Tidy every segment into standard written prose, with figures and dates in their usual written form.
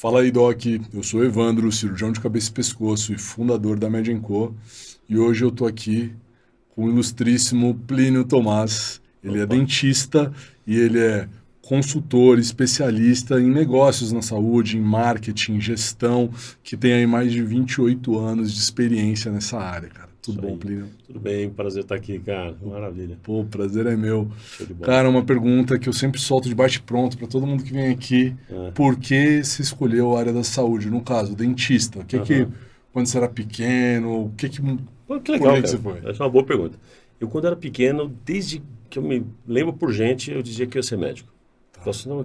Fala aí, Doc. Eu sou Evandro, cirurgião de cabeça e pescoço e fundador da Med Co. E hoje eu estou aqui com o ilustríssimo Plínio Tomás. Ele é Opa. dentista e ele é consultor, especialista em negócios na saúde, em marketing, gestão, que tem aí mais de 28 anos de experiência nessa área, cara. Tudo Isso bom, aí. Plínio? Tudo bem, prazer estar aqui, cara. Maravilha. Pô, o prazer é meu. Show de bola. Cara, uma pergunta que eu sempre solto de bate-pronto para todo mundo que vem aqui. É. Por que você escolheu a área da saúde? No caso, dentista. O que que, Aham. quando você era pequeno, o que que, Pô, que por legal, que cara. você foi? Essa é uma boa pergunta. Eu, quando era pequeno, desde que eu me lembro por gente, eu dizia que eu ia ser médico. Eu falei assim, não,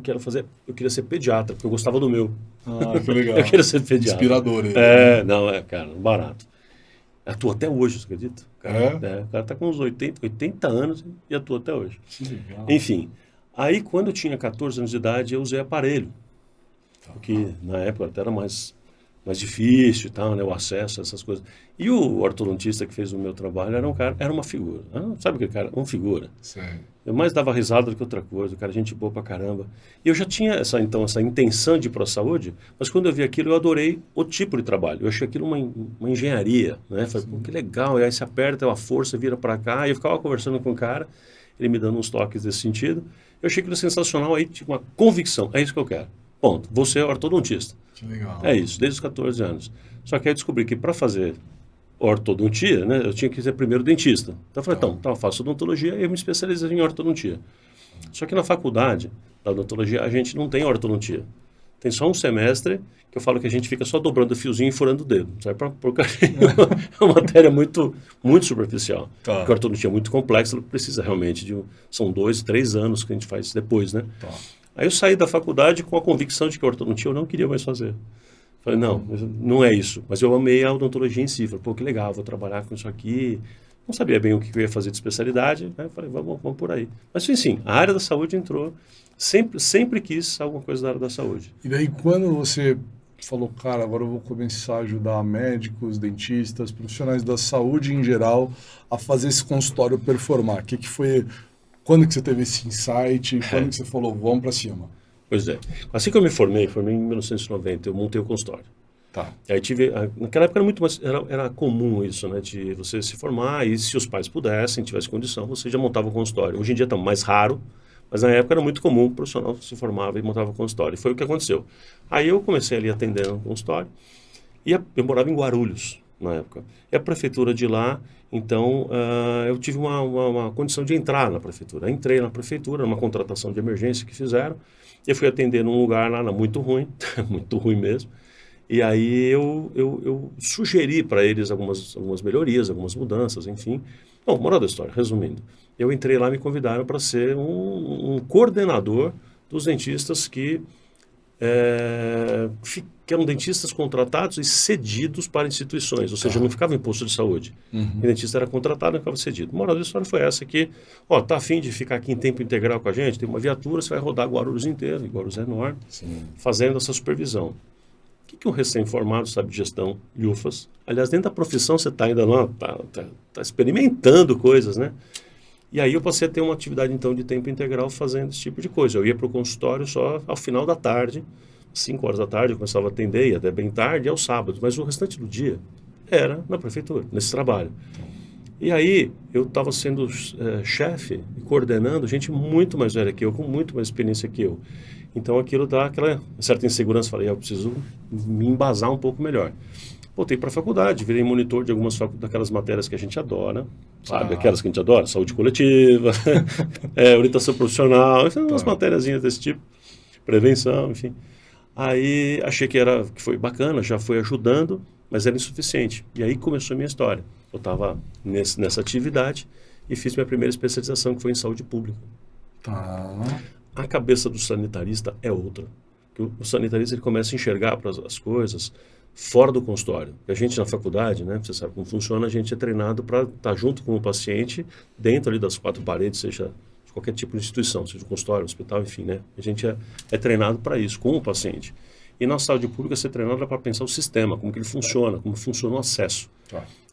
eu queria ser pediatra, porque eu gostava do meu. Ah, que Eu legal. queria ser pediatra. Inspirador ele, né? Não, cara, barato. Atua até hoje, você acredita? É? O cara tá com uns 80 anos e atua até hoje. Que legal. Enfim, aí quando eu tinha 14 anos de idade, eu usei aparelho. Tá. Porque na época até era mais difícil e tal, né, o acesso a essas coisas. E o ortodontista que fez o meu trabalho era um cara, era uma figura. Sabe aquele cara? Uma figura. Sério. Eu mais dava risada do que outra coisa, o cara gente boa pra caramba. E eu já tinha essa intenção de ir para a saúde, mas quando eu vi aquilo eu adorei o tipo de trabalho. Eu achei aquilo uma engenharia, né? Falei, pô, que legal. E aí você aperta, a força vira para cá. E eu ficava conversando com o cara, ele me dando uns toques desse sentido. Eu achei aquilo sensacional, aí tive uma convicção, é isso que eu quero. Ponto. Vou ser ortodontista. Que legal. É isso, desde os 14 anos. Só que aí eu descobri que para fazer ortodontia, né, eu tinha que ser primeiro dentista. Então eu falei, então eu faço odontologia e eu me especializei em ortodontia. Só que na faculdade da odontologia a gente não tem ortodontia. Tem só um semestre que eu falo que a gente fica só dobrando o fiozinho e furando o dedo. Sabe? É uma matéria muito, muito superficial. Tá. Porque a ortodontia é muito complexa, ela precisa realmente são 2, 3 anos que a gente faz depois, né? Tá. Aí eu saí da faculdade com a convicção de que a ortodontia eu não queria mais fazer. Falei, não é isso. Mas eu amei a odontologia em si. Falei, pô, que legal, vou trabalhar com isso aqui. Não sabia bem o que eu ia fazer de especialidade. Né? Falei, vamos por aí. Mas sim, a área da saúde entrou. Sempre quis alguma coisa da área da saúde. E daí, quando você falou, cara, agora eu vou começar a ajudar médicos, dentistas, profissionais da saúde em geral a fazer esse consultório performar, o que foi, quando que você teve esse insight, quando que você falou, vamos para cima? Pois é. Assim que eu me formei em 1990, eu montei o consultório. Tá. E aí naquela época era muito mais, era comum isso, né, de você se formar e se os pais pudessem, tivesse condição, você já montava o consultório. Hoje em dia está mais raro, mas na época era muito comum, o profissional se formava e montava o consultório. E foi o que aconteceu. Aí eu comecei ali atendendo o consultório e eu morava em Guarulhos na época. E a prefeitura de lá, então, eu tive uma condição de entrar na prefeitura. Entrei na prefeitura, numa contratação de emergência que fizeram. Eu fui atender num lugar lá muito ruim, muito ruim mesmo. E aí eu sugeri para eles algumas melhorias, algumas mudanças, enfim. Bom, moral da história, resumindo. Eu entrei lá e me convidaram para ser um coordenador dos dentistas que eram dentistas contratados e cedidos para instituições, ou seja, não ficava em posto de saúde. O dentista era contratado e ficava cedido. A moral da história foi essa, que, tá afim de ficar aqui em tempo integral com a gente? Tem uma viatura, você vai rodar Guarulhos inteiro, e Guarulhos é enorme, fazendo essa supervisão. O que um recém-formado sabe de gestão e UFAS? Aliás, dentro da profissão você está ainda lá, tá experimentando coisas, né? E aí eu passei a ter uma atividade, então, de tempo integral fazendo esse tipo de coisa. Eu ia para o consultório só ao final da tarde, 5 horas da tarde, eu começava a atender, ia até bem tarde, e aos sábados. Mas o restante do dia era na prefeitura, nesse trabalho. E aí eu estava sendo chefe e coordenando gente muito mais velha que eu, com muito mais experiência que eu. Então aquilo dá aquela certa insegurança. Falei, eu preciso me embasar um pouco melhor. Voltei para a faculdade, virei monitor de algumas daquelas matérias que a gente adora, sabe? Aquelas que a gente adora, saúde coletiva, orientação profissional, enfim, umas matériazinhas desse tipo, prevenção, enfim. Aí achei que foi bacana, já foi ajudando, mas era insuficiente. E aí começou a minha história. Eu estava nessa atividade e fiz minha primeira especialização, que foi em saúde pública. Tá. A cabeça do sanitarista é outra. O sanitarista ele começa a enxergar as coisas fora do consultório. A gente na faculdade, né, você sabe como funciona, a gente é treinado para estar junto com o paciente dentro ali das 4 paredes, seja de qualquer tipo de instituição, seja consultório, hospital, enfim, né? A gente é treinado para isso, com o paciente. E na saúde pública você é treinado para pensar o sistema, como que ele funciona, como funciona o acesso.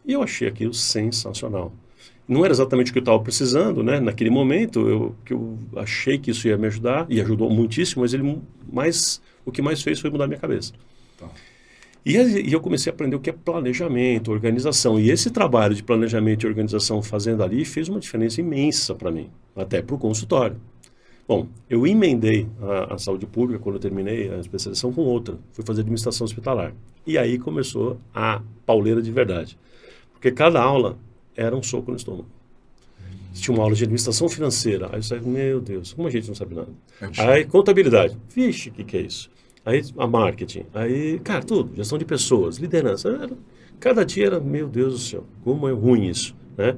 E eu achei aquilo sensacional. Não era exatamente o que eu estava precisando, né? Naquele momento, que eu achei que isso ia me ajudar, e ajudou muitíssimo, mas ele mais o que mais fez foi mudar minha cabeça. Tá. E eu comecei a aprender o que é planejamento, organização. E esse trabalho de planejamento e organização fazendo ali fez uma diferença imensa para mim, até para o consultório. Bom, eu emendei a saúde pública quando eu terminei a especialização com outra. Fui fazer administração hospitalar. E aí começou a pauleira de verdade. Porque cada aula era um soco no estômago. Tinha uma aula de administração financeira. Aí eu saí, meu Deus, como a gente não sabe nada? Aí contabilidade. Vixe, o que é isso? Aí a marketing. Aí, cara, tudo. Gestão de pessoas, liderança. Cada dia era, meu Deus do céu, como é ruim isso, né?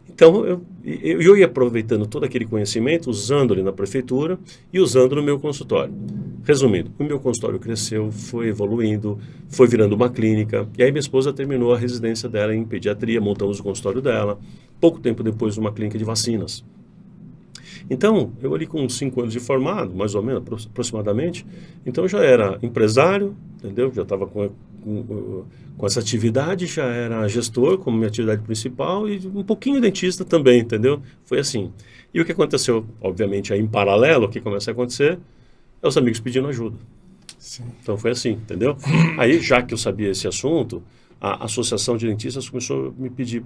Então, eu ia aproveitando todo aquele conhecimento, usando ali na prefeitura e usando no meu consultório. Resumindo, o meu consultório cresceu, foi evoluindo, foi virando uma clínica. E aí minha esposa terminou a residência dela em pediatria, montamos o consultório dela. Pouco tempo depois, uma clínica de vacinas. Então, eu ali com 5 anos de formado, mais ou menos, aproximadamente, então eu já era empresário, entendeu? Já estava com essa atividade, já era gestor como minha atividade principal e um pouquinho dentista também, entendeu? Foi assim. E o que aconteceu, obviamente, aí em paralelo, o que começa a acontecer é os amigos pedindo ajuda. Sim. Então foi assim, entendeu? Aí, já que eu sabia esse assunto, a Associação de Dentistas começou a me pedir,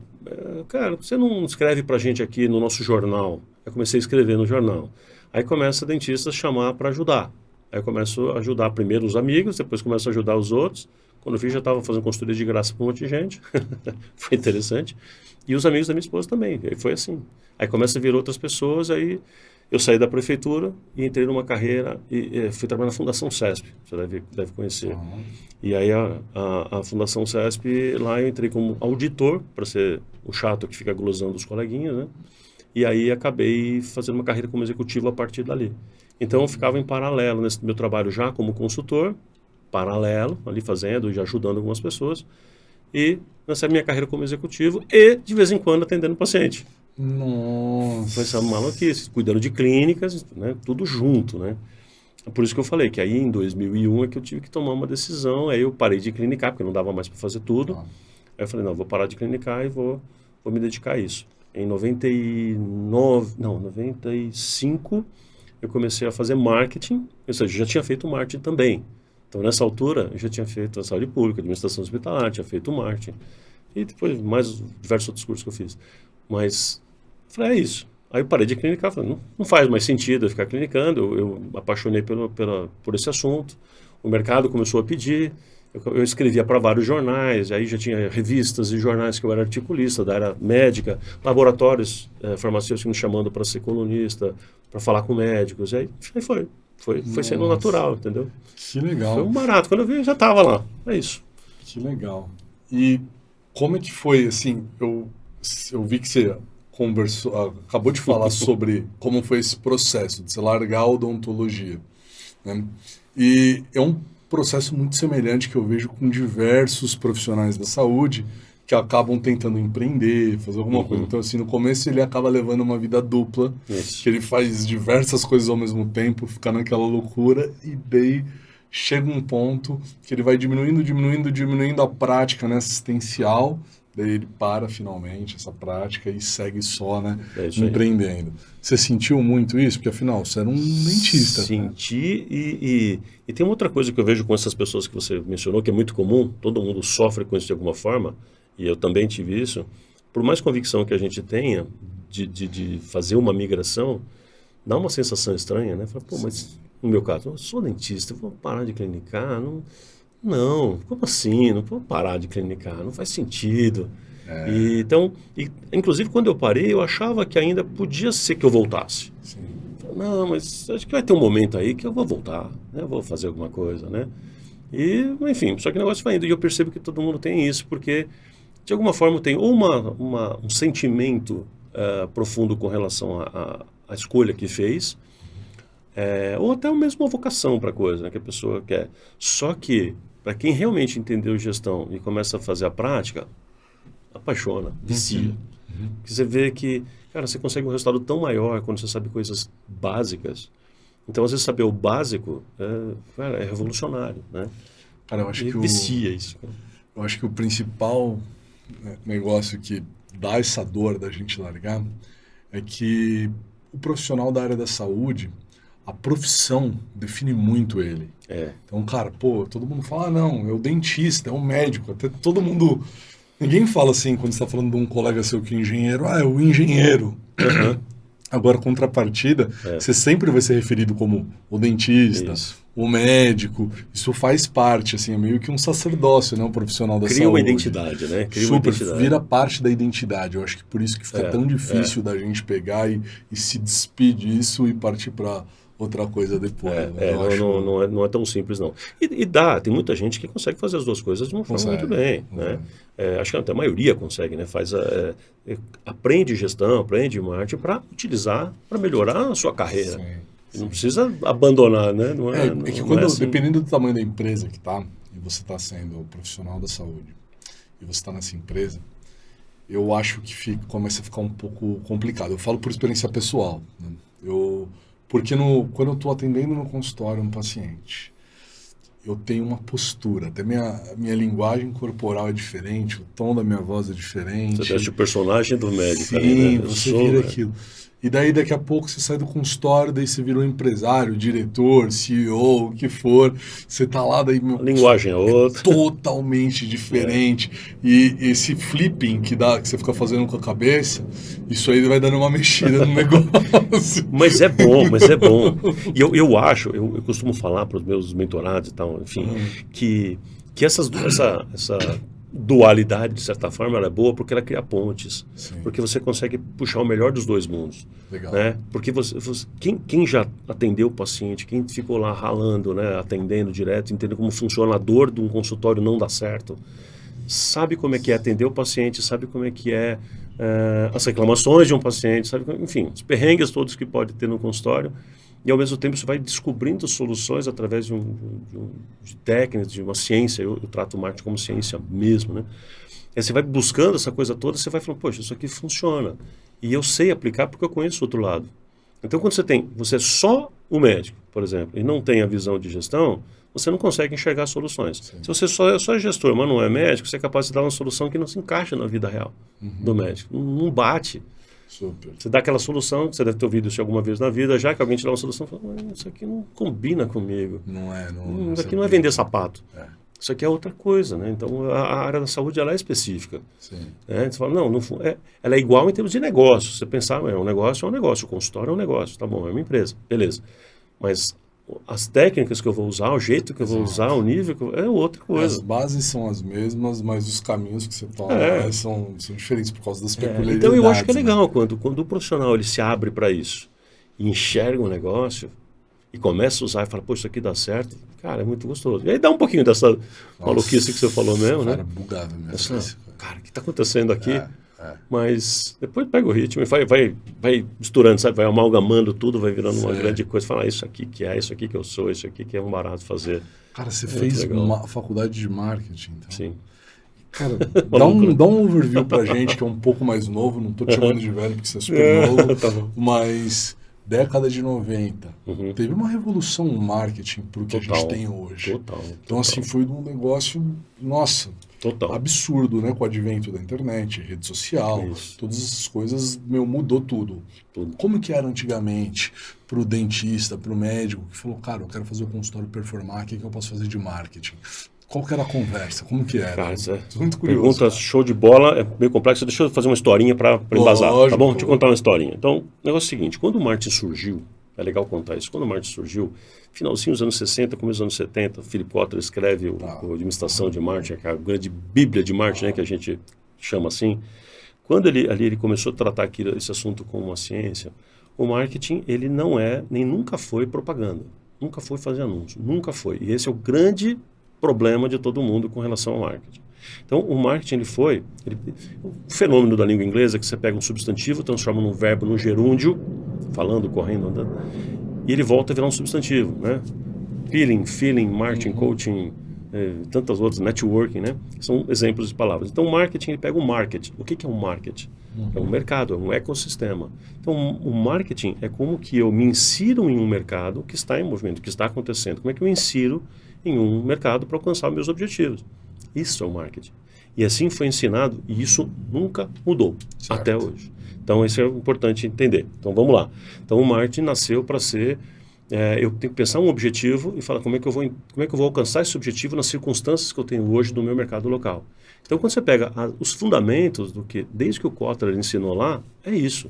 cara, você não escreve pra gente aqui no nosso jornal? Eu comecei a escrever no jornal. Aí começa a dentistas chamar para ajudar. Aí eu começo a ajudar primeiro os amigos, depois começo a ajudar os outros. Quando eu vi, já estava fazendo consultoria de graça para um monte de gente. Foi interessante. E os amigos da minha esposa também. Aí foi assim. Aí começa a vir outras pessoas, aí eu saí da prefeitura e entrei numa carreira e fui trabalhar na Fundação CESP, você deve conhecer. Uhum. E aí a Fundação CESP, lá eu entrei como auditor, para ser o chato que fica glosando os coleguinhas, né? E aí acabei fazendo uma carreira como executivo a partir dali. Então eu ficava em paralelo nesse meu trabalho já como consultor, paralelo, ali fazendo e ajudando algumas pessoas, e nessa minha carreira como executivo e de vez em quando atendendo paciente. Nossa. Foi essa maluquice, cuidando de clínicas, né? Tudo junto, né? Por isso que eu falei que aí em 2001 é que eu tive que tomar uma decisão, aí eu parei de clinicar, porque não dava mais para fazer tudo. Ah. Aí eu falei, não, vou parar de clinicar e vou me dedicar a isso. Em 95, eu comecei a fazer marketing, ou seja, já tinha feito marketing também. Então, nessa altura, eu já tinha feito a saúde pública, administração hospitalar, tinha feito marketing. E depois, mais diversos outros cursos que eu fiz. Mas, eu falei, é isso. Aí eu parei de clinicar, falei, não faz mais sentido eu ficar clinicando, eu me apaixonei por esse assunto. O mercado começou a pedir, eu escrevia para vários jornais, aí já tinha revistas e jornais que eu era articulista da área médica, laboratórios farmacêuticos me chamando para ser colunista, para falar com médicos, aí foi sendo natural, entendeu? Que legal. Foi um barato, quando eu vi eu já estava lá, é isso. Que legal. E como é que foi, assim, eu vi que você conversou, acabou de falar sobre como foi esse processo de você largar a odontologia, né? E é um processo muito semelhante que eu vejo com diversos profissionais da saúde que acabam tentando empreender, fazer alguma coisa. Então, assim, no começo ele acaba levando uma vida dupla, que ele faz diversas coisas ao mesmo tempo, fica naquela loucura, e daí chega um ponto que ele vai diminuindo a prática, né, assistencial, daí ele para finalmente essa prática e segue só, né, empreendendo. Você sentiu muito isso? Porque afinal, você era um dentista. Senti, e tem uma outra coisa que eu vejo com essas pessoas que você mencionou, que é muito comum, todo mundo sofre com isso de alguma forma, e eu também tive isso. Por mais convicção que a gente tenha de fazer uma migração, dá uma sensação estranha, né? Fala, pô, mas no meu caso, eu sou dentista, eu vou parar de clinicar? Não, como assim? Não vou parar de clinicar, não faz sentido. Então, inclusive quando eu parei, eu achava que ainda podia ser que eu voltasse. Sim. Não, mas acho que vai ter um momento aí que eu vou voltar, né? Eu vou fazer alguma coisa, né? E, enfim, só que o negócio vai indo. E eu percebo que todo mundo tem isso, porque de alguma forma tem ou um sentimento profundo com relação à escolha que fez, ou até mesmo uma vocação para a coisa, né, que a pessoa quer. Só que, para quem realmente entendeu gestão e começa a fazer a prática, apaixona, vicia. Porque você vê que, cara, você consegue um resultado tão maior quando você sabe coisas básicas. Então, às vezes, saber o básico é revolucionário, né? Cara, eu acho que vicia isso. Cara. Eu acho que o principal negócio que dá essa dor da gente largar é que o profissional da área da saúde, a profissão define muito ele. Então, cara, pô, todo mundo fala, não, é o dentista, é o médico, até todo mundo... Ninguém fala assim, quando você está falando de um colega seu que é engenheiro, é o engenheiro. Agora, contrapartida, você sempre vai ser referido como o dentista, o médico. Isso faz parte, assim, é meio que um sacerdócio, né? Um profissional da saúde. Cria uma identidade, né? Vira parte da identidade. Eu acho que por isso que fica tão difícil da gente pegar e se despir disso e partir para outra coisa depois. Não é tão simples, não. E tem muita gente que consegue fazer as duas coisas de uma forma muito bem, né? Acho que até a maioria consegue, né? Aprende gestão, aprende marketing para utilizar, para melhorar a sua carreira. Sim. Não precisa abandonar, né? Dependendo do tamanho da empresa que tá, e você está sendo profissional da saúde, e você está nessa empresa, eu acho que começa a ficar um pouco complicado. Eu falo por experiência pessoal, né? Porque quando eu estou atendendo no consultório um paciente, eu tenho uma postura, até minha linguagem corporal é diferente, o tom da minha voz é diferente. Você deixa o personagem do médico. Sim, ali, né? Você vira aquilo. E daí, daqui a pouco, você sai do consultório, daí você vira um empresário, diretor, CEO, o que for. Você tá lá, daí... A linguagem é outra. Totalmente diferente. E esse flipping que você fica fazendo com a cabeça, isso aí vai dando uma mexida no negócio. Mas é bom. E eu costumo falar para os meus mentorados e tal, enfim, que essa dualidade, de certa forma, ela é boa porque ela cria pontes. Sim. Porque você consegue puxar o melhor dos dois mundos. Legal. Né? Porque quem já atendeu o paciente, quem ficou lá ralando, né, atendendo direto, entendendo como funciona a dor de um consultório não dá certo, sabe como é que é atender o paciente, sabe como é que é as reclamações de um paciente, enfim, os perrengues todos que pode ter no consultório. E, ao mesmo tempo, você vai descobrindo soluções através de técnicas, de uma ciência. Eu trato o marketing como ciência mesmo, né? Aí você vai buscando essa coisa toda, você vai falando, poxa, isso aqui funciona. E eu sei aplicar porque eu conheço o outro lado. Então, quando você é só o médico, por exemplo, e não tem a visão de gestão, você não consegue enxergar soluções. Sim. Se você só é gestor, mas não é médico, você é capaz de dar uma solução que não se encaixa na vida real do médico. Não bate. Super. Você dá aquela solução, você deve ter ouvido isso alguma vez na vida, já que alguém te dá uma solução, fala, isso aqui não combina comigo. Isso aqui não é vender sapato. Isso aqui é outra coisa, né? Então, a área da saúde, ela é específica. Sim. Você fala, ela é igual em termos de negócio. Você pensar, um negócio, o consultório é um negócio, tá bom, é uma empresa, beleza. Mas as técnicas que eu vou usar, o jeito que eu vou usar, o nível é outra coisa. As bases são as mesmas, mas os caminhos que você toma são diferentes por causa das peculiaridades. Então eu acho que é legal quando o profissional ele se abre para isso e enxerga um negócio e começa a usar e fala, pô, isso aqui dá certo, cara, é muito gostoso. E aí dá um pouquinho dessa maluquice que você falou mesmo, né? Cara, bugado mesmo. Cara, o que está acontecendo aqui? Mas depois pega o ritmo e vai misturando, sabe? Vai amalgamando tudo, vai virando uma grande coisa. Fala, isso aqui que é, isso aqui que eu sou, isso aqui que é um barato fazer. Cara, você fez uma faculdade de marketing, então. Sim. Cara, dá um overview pra gente, que é um pouco mais novo, não tô te chamando de velho, porque você é super novo, tá bom. Mas década de 90, teve uma revolução no marketing pro que a gente tem hoje. Então, assim, foi um negócio, nossa... Total. Absurdo, né? Com o advento da internet, rede social, todas essas coisas, mudou tudo. Como que era antigamente pro dentista, pro médico, que falou, cara, eu quero fazer o consultório performar, o que eu posso fazer de marketing? Qual que era a conversa? Como que era? Cara, muito curioso. Pergunta show de bola, é meio complexo. Deixa eu fazer uma historinha para embasar, tá bom? Deixa eu contar uma historinha. Então, o negócio é o seguinte, quando o marketing surgiu, é legal contar isso, quando o marketing surgiu, finalzinho dos anos 60, começo dos anos 70, Philip Kotler escreve o Administração de Marketing, a grande bíblia de marketing, né, que a gente chama assim. Quando ele começou a tratar esse assunto como uma ciência, o marketing ele não é, nem nunca foi propaganda, nunca foi fazer anúncio, nunca foi. E esse é o grande problema de todo mundo com relação ao marketing. Então, o marketing o fenômeno da língua inglesa é que você pega um substantivo, transforma num verbo, num gerúndio, falando, correndo, andando, e ele volta a virar um substantivo, né? Feeling, marketing, coaching, tantas outras, networking, né? São exemplos de palavras. Então, o marketing, ele pega o market. O que é um market? É um mercado, é um ecossistema. Então, o marketing é como que eu me insiro em um mercado que está em movimento, que está acontecendo. Como é que eu insiro em um mercado para alcançar meus objetivos? Isso é o marketing. E assim foi ensinado, e isso nunca mudou até hoje. Então, isso é importante entender. Então, vamos lá. Então, o marketing nasceu para ser eu tenho que pensar um objetivo e falar como é que eu vou alcançar esse objetivo nas circunstâncias que eu tenho hoje no meu mercado local. Então, quando você pega os fundamentos do que, desde que o Kotler ensinou lá, é isso.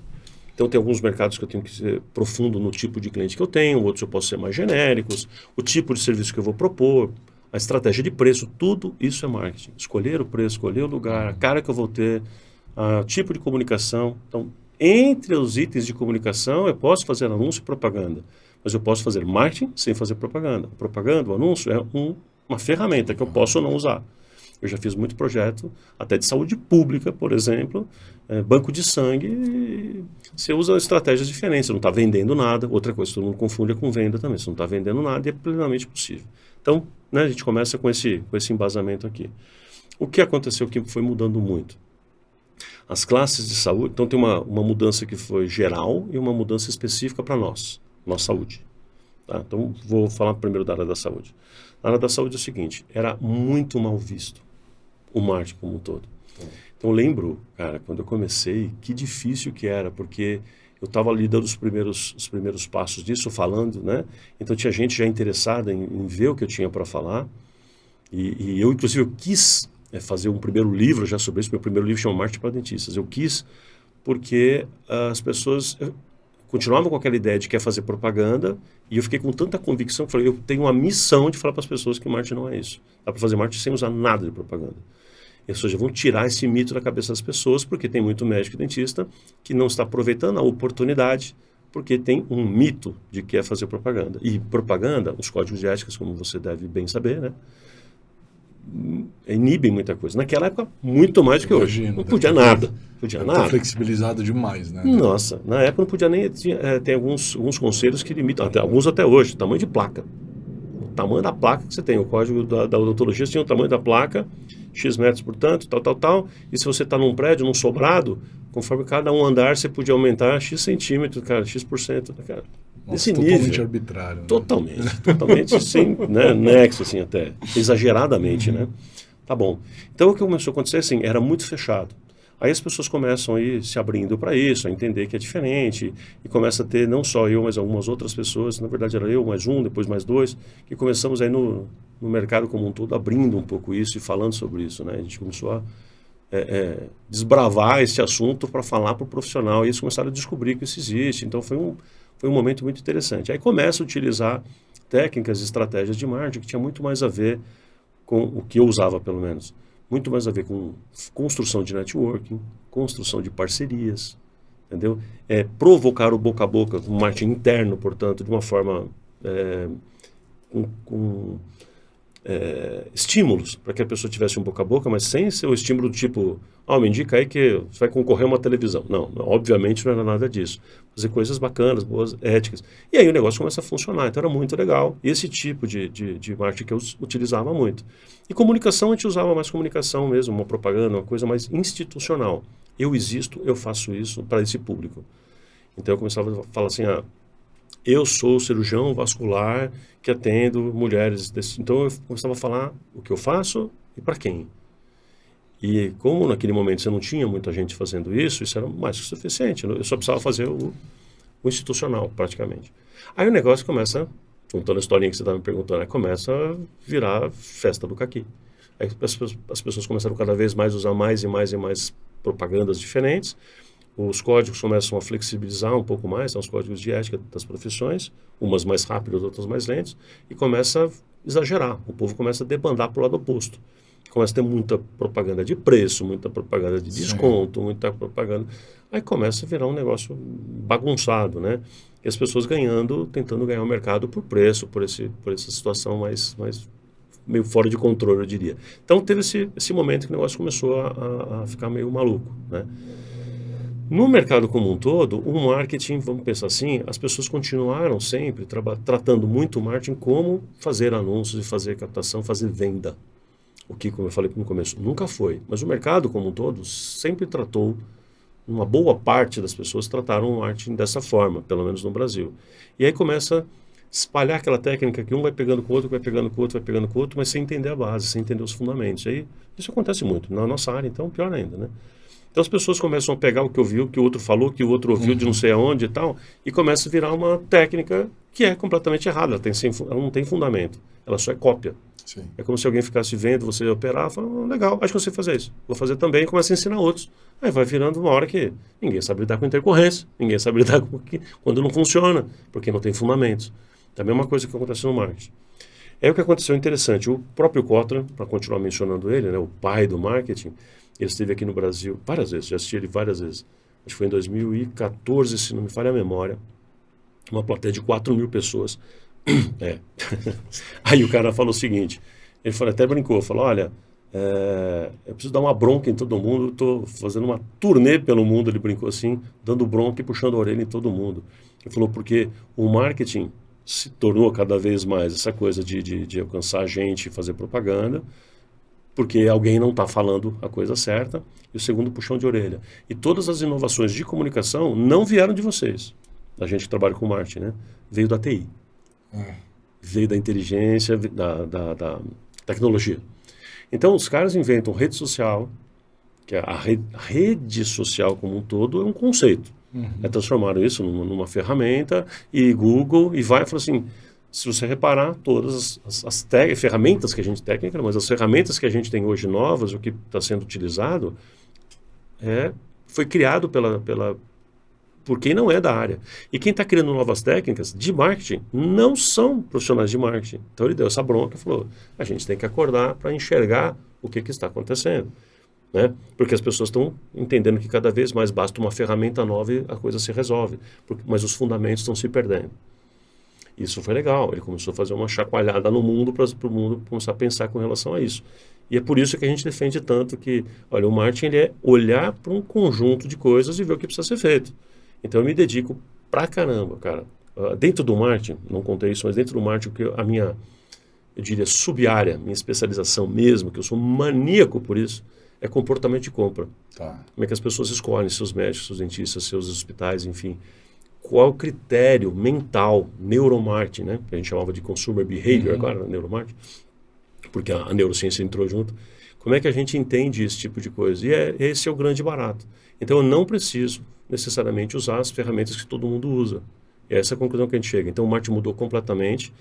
Então, tem alguns mercados que eu tenho que ser profundo no tipo de cliente que eu tenho, outros eu posso ser mais genéricos, o tipo de serviço que eu vou propor, a estratégia de preço, tudo isso é marketing. Escolher o preço, escolher o lugar, a cara que eu vou ter, o tipo de comunicação. Então, entre os itens de comunicação, eu posso fazer anúncio e propaganda, mas eu posso fazer marketing sem fazer propaganda. A propaganda, o anúncio, é uma ferramenta que eu posso ou não usar. Eu já fiz muito projeto, até de saúde pública, por exemplo, banco de sangue, você usa estratégias diferentes, você não está vendendo nada. Outra coisa, todo mundo confunde com venda também, você não está vendendo nada e é plenamente possível. Então, né, a gente começa com esse embasamento aqui. O que aconteceu que foi mudando muito? As classes de saúde, então tem uma mudança que foi geral e uma mudança específica para nossa saúde. Tá? Então, vou falar primeiro da área da saúde. Na área da saúde é o seguinte, era muito mal visto o marketing como um todo. Então, eu lembro, cara, quando eu comecei, que difícil que era, porque eu estava ali dando os primeiros passos disso, falando, né? Então, tinha gente já interessada em ver o que eu tinha para falar. E eu, inclusive, eu quis fazer um primeiro livro já sobre isso. Meu primeiro livro chama Marketing para Dentistas. Eu quis porque as pessoas continuavam com aquela ideia de que quer fazer propaganda, e eu fiquei com tanta convicção que falei, eu tenho uma missão de falar para as pessoas que marketing não é isso. Dá para fazer marketing sem usar nada de propaganda. Ou seja, vão tirar esse mito da cabeça das pessoas, porque tem muito médico e dentista que não está aproveitando a oportunidade, porque tem um mito de que é fazer propaganda. E propaganda, os códigos de ética, como você deve bem saber, né? Inibem muita coisa. Naquela época, muito mais do que hoje. Não podia nada. Podia nada. Flexibilizado demais, né? Nossa, na época não podia nem... tem alguns conselhos que limitam, alguns até hoje, tamanho de placa. O tamanho da placa que você tem. O código da odontologia tinha o tamanho da placa, X metros por tanto, tal. E se você está num prédio, num sobrado, conforme cada um andar, você podia aumentar X centímetros, cara, X%, cara. Nossa, totalmente arbitrário. Né? Totalmente sem, né, nexo, assim, até, exageradamente, né? Tá bom. Então, o que começou a acontecer, assim, era muito fechado. Aí as pessoas começam a ir se abrindo para isso, a entender que é diferente, e começa a ter, não só eu, mas algumas outras pessoas, na verdade era eu, mais um, depois mais dois, que começamos aí no mercado como um todo, abrindo um pouco isso e falando sobre isso, né? A gente começou a desbravar esse assunto para falar para o profissional, e eles começaram a descobrir que isso existe. Então, foi um momento muito interessante. Aí começa a utilizar técnicas e estratégias de marketing que tinha muito mais a ver com o que eu usava, pelo menos. Muito mais a ver com construção de networking, construção de parcerias, entendeu? Provocar o boca a boca, um marketing interno, portanto, de uma forma com estímulos para que a pessoa tivesse um boca a boca, mas sem ser o estímulo do tipo, me indica aí que você vai concorrer a uma televisão. Não, obviamente não era nada disso. Fazer coisas bacanas, boas, éticas. E aí o negócio começa a funcionar, então era muito legal. E esse tipo de marketing que eu utilizava muito. E comunicação, a gente usava mais comunicação mesmo, uma propaganda, uma coisa mais institucional. Eu existo, eu faço isso para esse público. Então eu começava a falar assim, eu sou cirurgião vascular que atendo mulheres. Então eu começava a falar o que eu faço e para quem. E como naquele momento você não tinha muita gente fazendo isso era mais que suficiente. Eu só precisava fazer o institucional, praticamente. Aí o negócio começa, contando a historinha que você estava me perguntando, começa a virar festa do caqui. Aí as pessoas começaram cada vez mais a usar mais e mais e mais propagandas diferentes. Os códigos começam a flexibilizar um pouco mais, são os códigos de ética das profissões, umas mais rápidas, outras mais lentas, e começa a exagerar. O povo começa a debandar para o lado oposto. Começa a ter muita propaganda de preço, muita propaganda de desconto, muita propaganda. Aí começa a virar um negócio bagunçado, né? E as pessoas tentando ganhar o mercado por preço, por essa situação mais meio fora de controle, eu diria. Então teve esse momento que o negócio começou a ficar meio maluco, né? No mercado como um todo, o marketing, vamos pensar assim, as pessoas continuaram sempre tratando muito o marketing como fazer anúncios e fazer captação, fazer venda. O que, como eu falei no começo, nunca foi. Mas o mercado como um todo sempre tratou, uma boa parte das pessoas trataram o marketing dessa forma, pelo menos no Brasil. E aí começa a espalhar aquela técnica que um vai pegando com o outro, vai pegando com o outro, vai pegando com o outro, mas sem entender a base, sem entender os fundamentos. Aí isso acontece muito. Na nossa área, então, pior ainda, né? Então as pessoas começam a pegar o que ouviu, o que o outro falou, o que o outro ouviu de não sei aonde e tal, e começa a virar uma técnica que é completamente errada. Ela não tem fundamento, ela só é cópia. Sim. É como se alguém ficasse vendo você operar, fala, legal, acho que você fazer isso. Vou fazer também, e começa a ensinar outros. Aí vai virando uma hora que ninguém sabe lidar com intercorrência, ninguém sabe lidar com quando não funciona, porque não tem fundamentos. É a mesma coisa que acontece no marketing. É o que aconteceu interessante. O próprio Kotler, para continuar mencionando ele, né, o pai do marketing, ele esteve aqui no Brasil várias vezes, já assisti ele várias vezes. Acho que foi em 2014, se não me falha a memória, uma plateia de 4.000 pessoas. É. Aí o cara falou o seguinte, ele falou, até brincou, falou, olha, eu preciso dar uma bronca em todo mundo, eu estou fazendo uma turnê pelo mundo, ele brincou assim, dando bronca e puxando a orelha em todo mundo. Ele falou, porque o marketing se tornou cada vez mais essa coisa de alcançar a gente e fazer propaganda, porque alguém não está falando a coisa certa, e o segundo, puxão de orelha. E todas as inovações de comunicação não vieram de vocês, da gente que trabalha com marketing, né? Veio da TI. Veio da inteligência, da tecnologia. Então, os caras inventam rede social, que a rede social como um todo é um conceito. Transformaram isso numa ferramenta, e Google, e vai e fala assim, se você reparar, todas as ferramentas que a gente técnica, mas as ferramentas que a gente tem hoje novas, o que está sendo utilizado, foi criado por quem não é da área. E quem está criando novas técnicas de marketing não são profissionais de marketing. Então ele deu essa bronca e falou, a gente tem que acordar para enxergar o que está acontecendo. Né? Porque as pessoas estão entendendo que cada vez mais basta uma ferramenta nova e a coisa se resolve. Mas os fundamentos estão se perdendo. Isso foi legal. Ele começou a fazer uma chacoalhada no mundo para o mundo começar a pensar com relação a isso. E é por isso que a gente defende tanto que, olha, o marketing ele é olhar para um conjunto de coisas e ver o que precisa ser feito. Então eu me dedico pra caramba, cara. Dentro do marketing, não contei isso, mas dentro do marketing, a minha, eu diria, sub-área, minha especialização mesmo, que eu sou maníaco por isso, é comportamento de compra. Tá. Como é que as pessoas escolhem seus médicos, seus dentistas, seus hospitais, enfim. Qual o critério mental, neuromarketing, né? Que a gente chamava de consumer behavior, agora, neuromarketing, porque a neurociência entrou junto. Como é que a gente entende esse tipo de coisa? E esse é o grande barato. Então eu não preciso necessariamente usar as ferramentas que todo mundo usa. E essa é a conclusão que a gente chega. Então o marketing mudou completamente.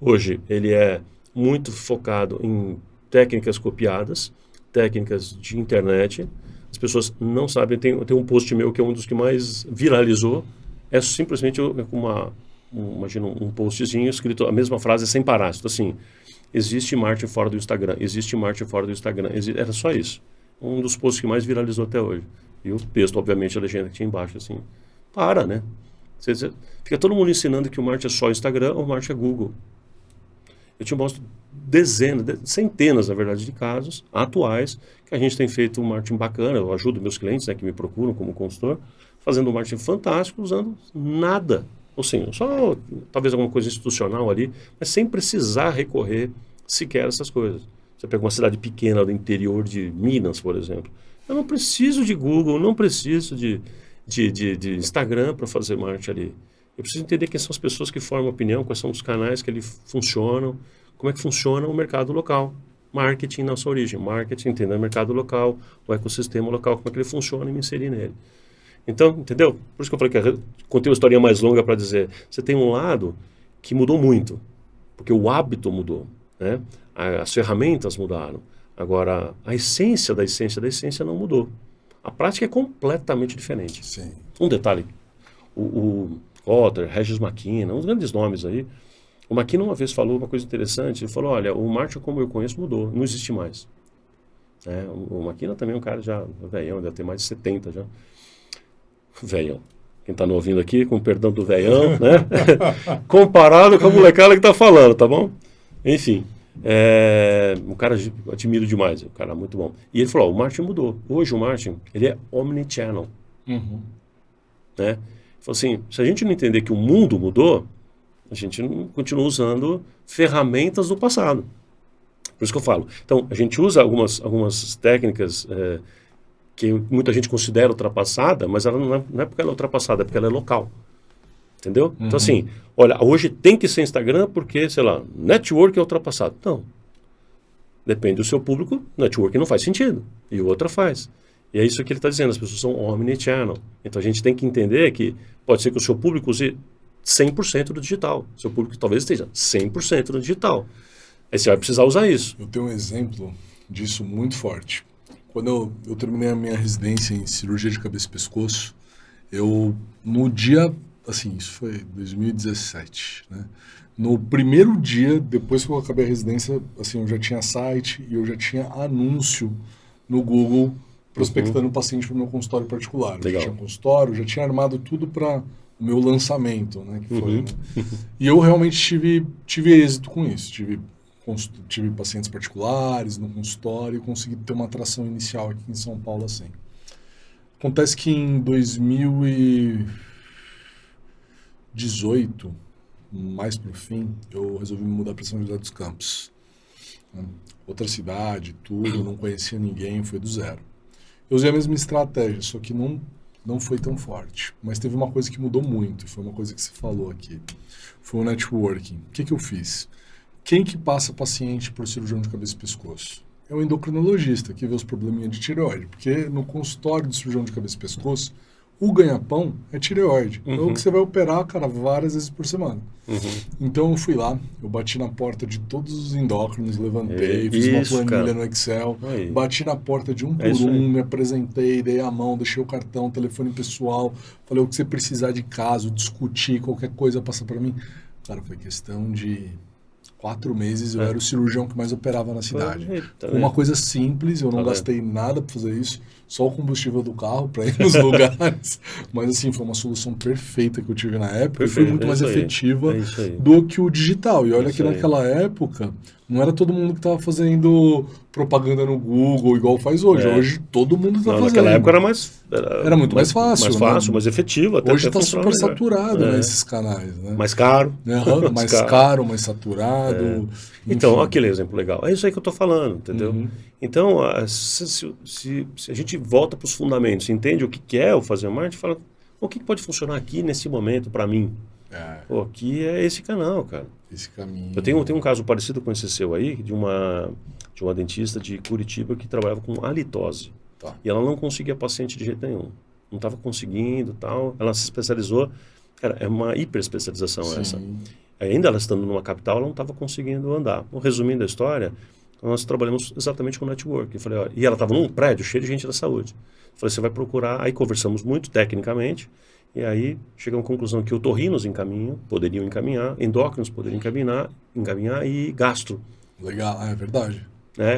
Hoje ele é muito focado em técnicas copiadas, técnicas de internet. As pessoas não sabem, tem um post meu que é um dos que mais viralizou. É simplesmente imagina um postzinho escrito a mesma frase sem parágrafo. Assim, existe marketing fora do Instagram, existe marketing fora do Instagram. Era só isso. Um dos posts que mais viralizou até hoje. E o texto, obviamente, a legenda que tinha embaixo, assim, para, né? Fica todo mundo ensinando que o marketing é só Instagram ou o marketing é Google. Eu te mostro centenas, na verdade, de casos atuais que a gente tem feito um marketing bacana. Eu ajudo meus clientes, né, que me procuram como consultor, fazendo um marketing fantástico, usando nada. Ou seja, só talvez alguma coisa institucional ali, mas sem precisar recorrer sequer a essas coisas. Você pega uma cidade pequena do interior de Minas, por exemplo. Eu não preciso de Google, não preciso de Instagram para fazer marketing ali. Eu preciso entender quem são as pessoas que formam opinião, quais são os canais que ali funcionam, como é que funciona o mercado local. Marketing na sua origem. Marketing, entender o mercado local, o ecossistema local, como é que ele funciona e me inserir nele. Então, entendeu? Por isso que eu falei que contei uma historinha mais longa para dizer, você tem um lado que mudou muito, porque o hábito mudou, né? As ferramentas mudaram. Agora, a essência da essência não mudou. A prática é completamente diferente. Sim. Um detalhe, o Kotler, Regis McKenna, uns grandes nomes aí, o McKenna uma vez falou uma coisa interessante, ele falou, olha, o marketing como eu conheço mudou, não existe mais. O McKenna também é um cara já velhão, deve ter mais de 70 já. Velhão. Quem está nos ouvindo aqui, com perdão do velhão, né? Comparado com a molecada que está falando, tá bom? Enfim. Um cara eu admiro demais, um cara muito bom. E ele falou, o marketing mudou. Hoje o marketing, ele é omnichannel. Né? Ele falou assim, se a gente não entender que o mundo mudou, a gente não continua usando ferramentas do passado. Por isso que eu falo. Então, a gente usa algumas técnicas que muita gente considera ultrapassada, mas ela não é porque ela é ultrapassada, é porque ela é local. Entendeu? Então, assim, olha, hoje tem que ser Instagram porque, sei lá, network é ultrapassado. Não. Depende do seu público, network não faz sentido. E outra faz. E é isso que ele está dizendo, as pessoas são omnichannel. Então a gente tem que entender que pode ser que o seu público use 100% do digital. Seu público talvez esteja 100% no digital. Aí você vai precisar usar isso. Eu tenho um exemplo disso muito forte. Quando eu terminei a minha residência em cirurgia de cabeça e pescoço, no dia, assim, isso foi 2017, né? No primeiro dia, depois que eu acabei a residência, assim, eu já tinha site e eu já tinha anúncio no Google prospectando o paciente para o meu consultório particular. Eu já tinha consultório, já tinha armado tudo para o meu lançamento, né? Que foi, né? E eu realmente tive êxito com isso. Tive pacientes particulares no consultório e consegui ter uma atração inicial aqui em São Paulo assim. Acontece que em 2018, mais pro fim, eu resolvi me mudar para São José dos Campos. Né? Outra cidade, tudo, não conhecia ninguém, foi do zero. Eu usei a mesma estratégia, só que não foi tão forte. Mas teve uma coisa que mudou muito, foi uma coisa que você falou aqui. Foi o networking. O que eu fiz? Quem que passa paciente por cirurgião de cabeça e pescoço? É o endocrinologista, que vê os probleminhas de tireoide. Porque no consultório de cirurgião de cabeça e pescoço, o ganha-pão é tireoide. Então, o que você vai operar, cara, várias vezes por semana. Então, eu fui lá, eu bati na porta de todos os endócrinos, levantei, fiz uma planilha no Excel, bati na porta de um por um, me apresentei, dei a mão, deixei o cartão, telefone pessoal, falei o que você precisar de caso, discutir, qualquer coisa, passa para mim. Cara, foi questão de 4 meses, eu era o cirurgião que mais operava na cidade. Uma coisa simples, eu não gastei nada para fazer isso, só o combustível do carro para ir nos lugares. Mas assim, foi uma solução perfeita que eu tive na época e foi muito mais efetiva do que o digital. E olha que naquela época, não era todo mundo que estava fazendo propaganda no Google igual faz hoje. Hoje todo mundo está fazendo. Naquela época era muito mais fácil. Mais fácil, mais efetivo. Até hoje está super saturado esses canais. Né? Mais caro. Mais caro, mais saturado. Então, aquele exemplo legal. É isso aí que eu estou falando, entendeu? Então, se a gente volta para os fundamentos, entende o que é o fazer marketing, fala, o que pode funcionar aqui nesse momento para mim? Pô, aqui é esse canal, cara. Esse caminho. Eu tenho um caso parecido com esse seu aí, de uma dentista de Curitiba que trabalhava com halitose. E ela não conseguia paciente de jeito nenhum. Não estava conseguindo tal. Ela se especializou. Cara, é uma hiperespecialização essa. Ainda ela estando numa capital, ela não estava conseguindo andar. Resumindo a história, nós trabalhamos exatamente com network. Eu falei, olha, e ela estava num prédio cheio de gente da saúde. Eu falei, você vai procurar. Aí conversamos muito tecnicamente. E aí chegamos à conclusão que otorrinos poderiam encaminhar, endócrinos poderiam encaminhar e gastro. Legal, é verdade.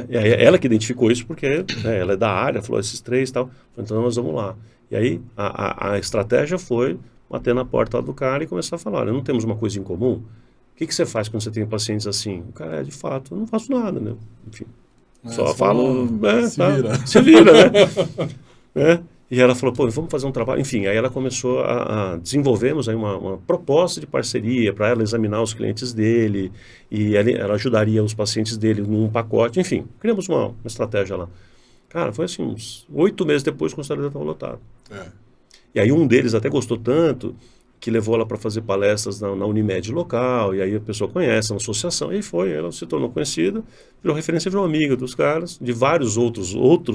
E aí ela que identificou isso porque ela é da área, falou esses 3 e tal. Então nós vamos lá. E aí a estratégia foi bater na porta do cara e começar a falar, olha, não temos uma coisa em comum? O que você faz quando você tem pacientes assim? O cara, de fato, eu não faço nada, né? Enfim, só falo... Se vira, né? E ela falou, pô, vamos fazer um trabalho. Enfim, aí ela começou a desenvolvermos aí uma proposta de parceria para ela examinar os clientes dele e ela ajudaria os pacientes dele num pacote. Enfim, criamos uma estratégia lá. Cara, foi assim, uns 8 meses depois o consultório estava lotado. E aí um deles até gostou tanto que levou ela para fazer palestras na Unimed local, e aí a pessoa conhece, uma associação, e aí foi, ela se tornou conhecida, virou referência, virou amiga dos caras, de vários outros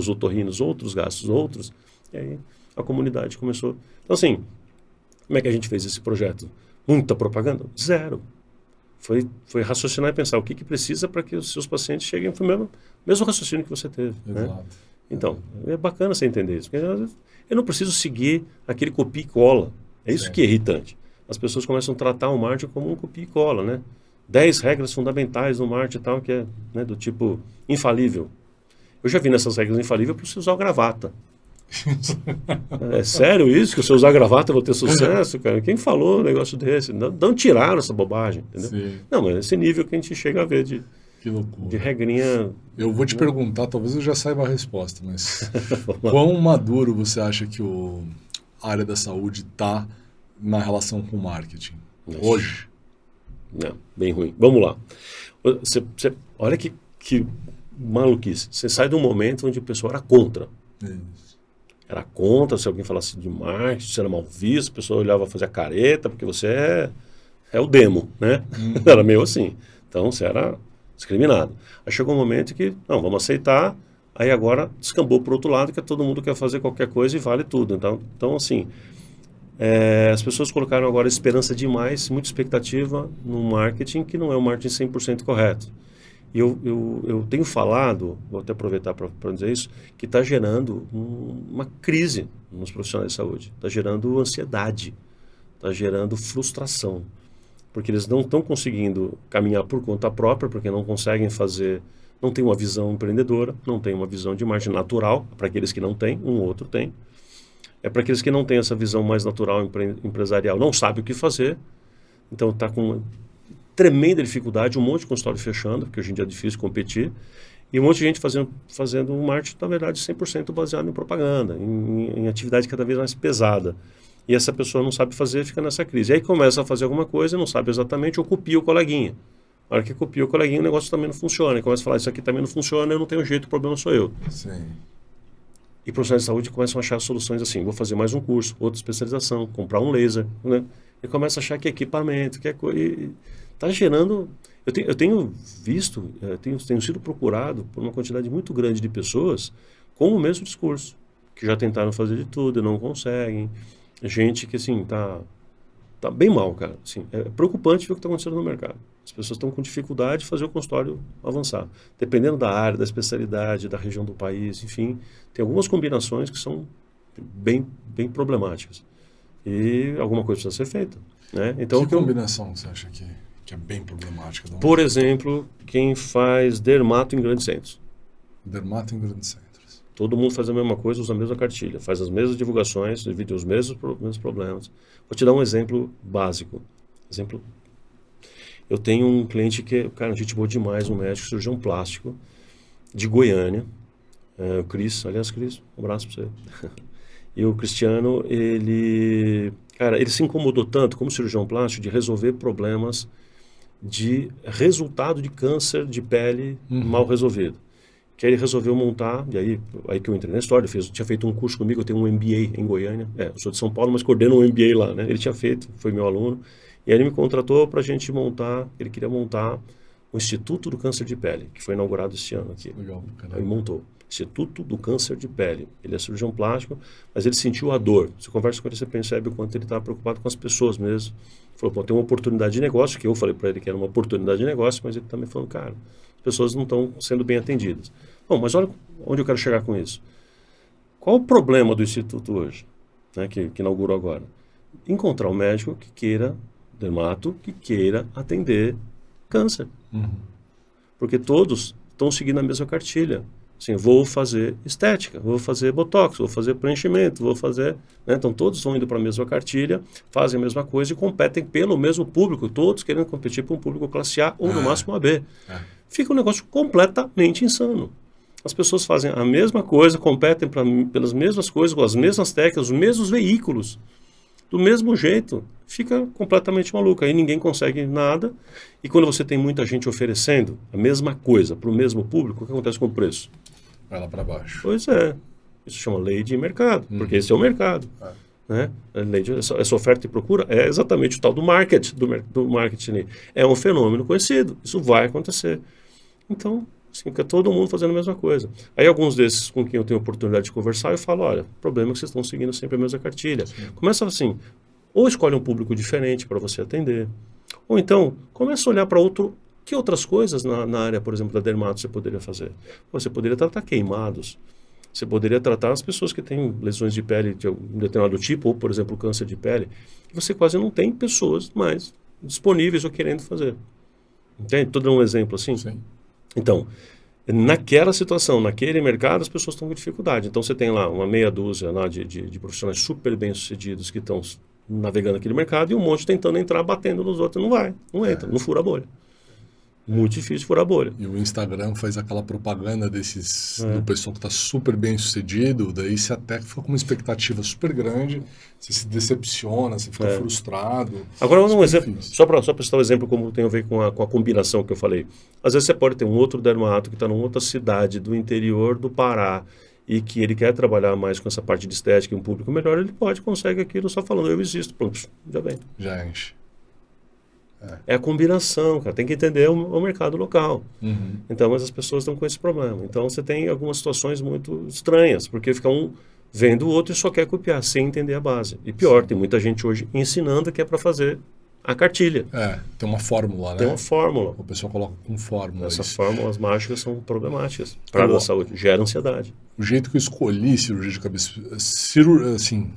otorrinos, outros gastos, outros. E aí a comunidade começou. Então, assim, como é que a gente fez esse projeto? Muita propaganda? Zero. Foi raciocinar e pensar o que precisa para que os seus pacientes cheguem ao mesmo raciocínio que você teve. Né? Então, é bacana você entender isso. Porque eu não preciso seguir aquele copia e cola. É isso que é irritante. As pessoas começam a tratar o marketing como um copia e cola, né? 10 regras fundamentais no marketing e tal, que é do tipo infalível. Eu já vi nessas regras infalíveis para você usar gravata. É sério isso? Que se eu usar gravata eu vou ter sucesso, cara? Quem falou um negócio desse? Não tiraram essa bobagem, entendeu? Sim. Não, mas esse nível que a gente chega a ver de regrinha... Eu vou te perguntar, talvez eu já saiba a resposta, mas quão maduro você acha que a área da saúde está na relação com o marketing hoje? Não, bem ruim. Vamos lá. Olha que maluquice. Você sai de um momento onde o pessoal era contra. Isso. Era contra se alguém falasse de marketing, você era mal visto, a pessoa olhava fazer a careta, porque você é o demo, né? Era meio assim. Então, você era discriminado. Aí chegou um momento que, não, vamos aceitar, Aí agora descambou para o outro lado, que todo mundo quer fazer qualquer coisa e vale tudo. Então assim, as pessoas colocaram agora esperança demais, muita expectativa no marketing, que não é um marketing 100% correto. E eu tenho falado, vou até aproveitar para dizer isso, que está gerando uma crise nos profissionais de saúde. Está gerando ansiedade, está gerando frustração. Porque eles não estão conseguindo caminhar por conta própria, porque não conseguem fazer, não tem uma visão empreendedora, não tem uma visão de marketing natural, para aqueles que não têm, um ou outro tem. É para aqueles que não têm essa visão mais natural empresarial, não sabe o que fazer, então está com tremenda dificuldade, um monte de consultório fechando, porque hoje em dia é difícil competir, e um monte de gente fazendo um marketing, na verdade, 100% baseado em propaganda, em atividade cada vez mais pesada. E essa pessoa não sabe fazer, fica nessa crise. Aí começa a fazer alguma coisa, não sabe exatamente, ou copia o coleguinha. Na hora que copia o coleguinha, o negócio também não funciona. E começa a falar, isso aqui também não funciona, eu não tenho jeito, o problema sou eu. Sim. E profissionais de saúde começam a achar soluções assim, vou fazer mais um curso, outra especialização, comprar um laser, né? E começa a achar que é equipamento, que é coisa... Está gerando... Eu tenho visto, tenho sido procurado por uma quantidade muito grande de pessoas com o mesmo discurso, que já tentaram fazer de tudo e não conseguem. Gente que, assim, tá bem mal, cara. Assim, é preocupante ver o que está acontecendo no mercado. As pessoas estão com dificuldade de fazer o consultório avançar. Dependendo da área, da especialidade, da região do país, enfim, tem algumas combinações que são bem problemáticas. E alguma coisa precisa ser feita, né? Então, que combinação você acha que é bem problemática? Por exemplo, quem faz dermato em grandes centros. Dermato em grandes centros. Todo mundo faz a mesma coisa, usa a mesma cartilha, faz as mesmas divulgações, divide os mesmos problemas. Vou te dar um exemplo básico. Eu tenho um cliente que, cara, a gente boa demais, um médico, cirurgião plástico, de Goiânia, o Cris, aliás, Cris, um abraço para você. E o Cristiano, ele se incomodou tanto, como cirurgião plástico, de resolver problemas de resultado de câncer de pele mal resolvido. Que aí ele resolveu montar, e aí que eu entrei na história, tinha feito um curso comigo, eu tenho um MBA em Goiânia, eu sou de São Paulo, mas coordeno um MBA lá, né? Ele tinha feito, foi meu aluno, e aí ele me contratou para a gente montar, ele queria montar o Instituto do Câncer de Pele, que foi inaugurado esse ano aqui. Legal, aí montou. Instituto do Câncer de Pele. Ele é cirurgião plástico, mas ele sentiu a dor. Você conversa com ele, você percebe o quanto ele estava preocupado com as pessoas mesmo. Ele falou, pô, tem uma oportunidade de negócio, que eu falei para ele que era uma oportunidade de negócio, mas ele também falou, cara, as pessoas não estão sendo bem atendidas. Bom, mas olha onde eu quero chegar com isso. Qual o problema do Instituto hoje, né, que inaugurou agora? Encontrar um médico que queira, dermato, que queira atender câncer. Porque todos estão seguindo a mesma cartilha. Assim, vou fazer estética, vou fazer botox, vou fazer preenchimento, vou fazer... Né? Então, todos vão indo para a mesma cartilha, fazem a mesma coisa e competem pelo mesmo público, todos querendo competir para um público classe A ou, no máximo, AB. Fica um negócio completamente insano. As pessoas fazem a mesma coisa, competem pelas mesmas coisas, com as mesmas técnicas, os mesmos veículos, do mesmo jeito. Fica completamente maluco. Aí ninguém consegue nada. E quando você tem muita gente oferecendo a mesma coisa para o mesmo público, o que acontece com o preço? Vai lá para baixo. Pois é. Isso chama lei de mercado, porque esse é o mercado. Né? Essa oferta e procura é exatamente o tal do marketing. É um fenômeno conhecido. Isso vai acontecer. Então, assim, fica todo mundo fazendo a mesma coisa. Aí alguns desses com quem eu tenho oportunidade de conversar, eu falo, olha, o problema é que vocês estão seguindo sempre a mesma cartilha. Começa assim, ou escolhe um público diferente para você atender, ou então começa a olhar para que outras coisas na área, por exemplo, da dermato você poderia fazer. Você poderia tratar queimados, você poderia tratar as pessoas que têm lesões de pele de um determinado tipo, ou, por exemplo, câncer de pele, que você quase não tem pessoas mais disponíveis ou querendo fazer. Entende? Estou dando um exemplo assim. Sim. Então, naquela situação, naquele mercado, as pessoas estão com dificuldade. Então, você tem lá uma meia dúzia lá de profissionais super bem-sucedidos que estão navegando aquele mercado e um monte tentando entrar, batendo nos outros. Não entra, não fura a bolha. Muito difícil furar a bolha. E o Instagram faz aquela propaganda do pessoal que está super bem sucedido, daí você até fica com uma expectativa super grande, você se decepciona, você fica frustrado. Agora, um exemplo, só para citar um exemplo como tem a ver com a combinação que eu falei. Às vezes você pode ter um outro dermato que está numa outra cidade do interior do Pará e que ele quer trabalhar mais com essa parte de estética e um público melhor, ele consegue aquilo só falando, eu existo, pronto, já vem. Já enche. É a combinação, cara. Tem que entender o mercado local. Uhum. Então, mas as pessoas estão com esse problema. Então, você tem algumas situações muito estranhas, porque fica um vendo o outro e só quer copiar, sem entender a base. E pior, tem muita gente hoje ensinando que é para fazer a cartilha. Tem uma fórmula, né? Tem uma fórmula. O pessoal coloca com fórmula. Essas fórmulas mágicas são problemáticas para a área da saúde. Gera ansiedade. O jeito que eu escolhi cirurgia de cabeça, assim,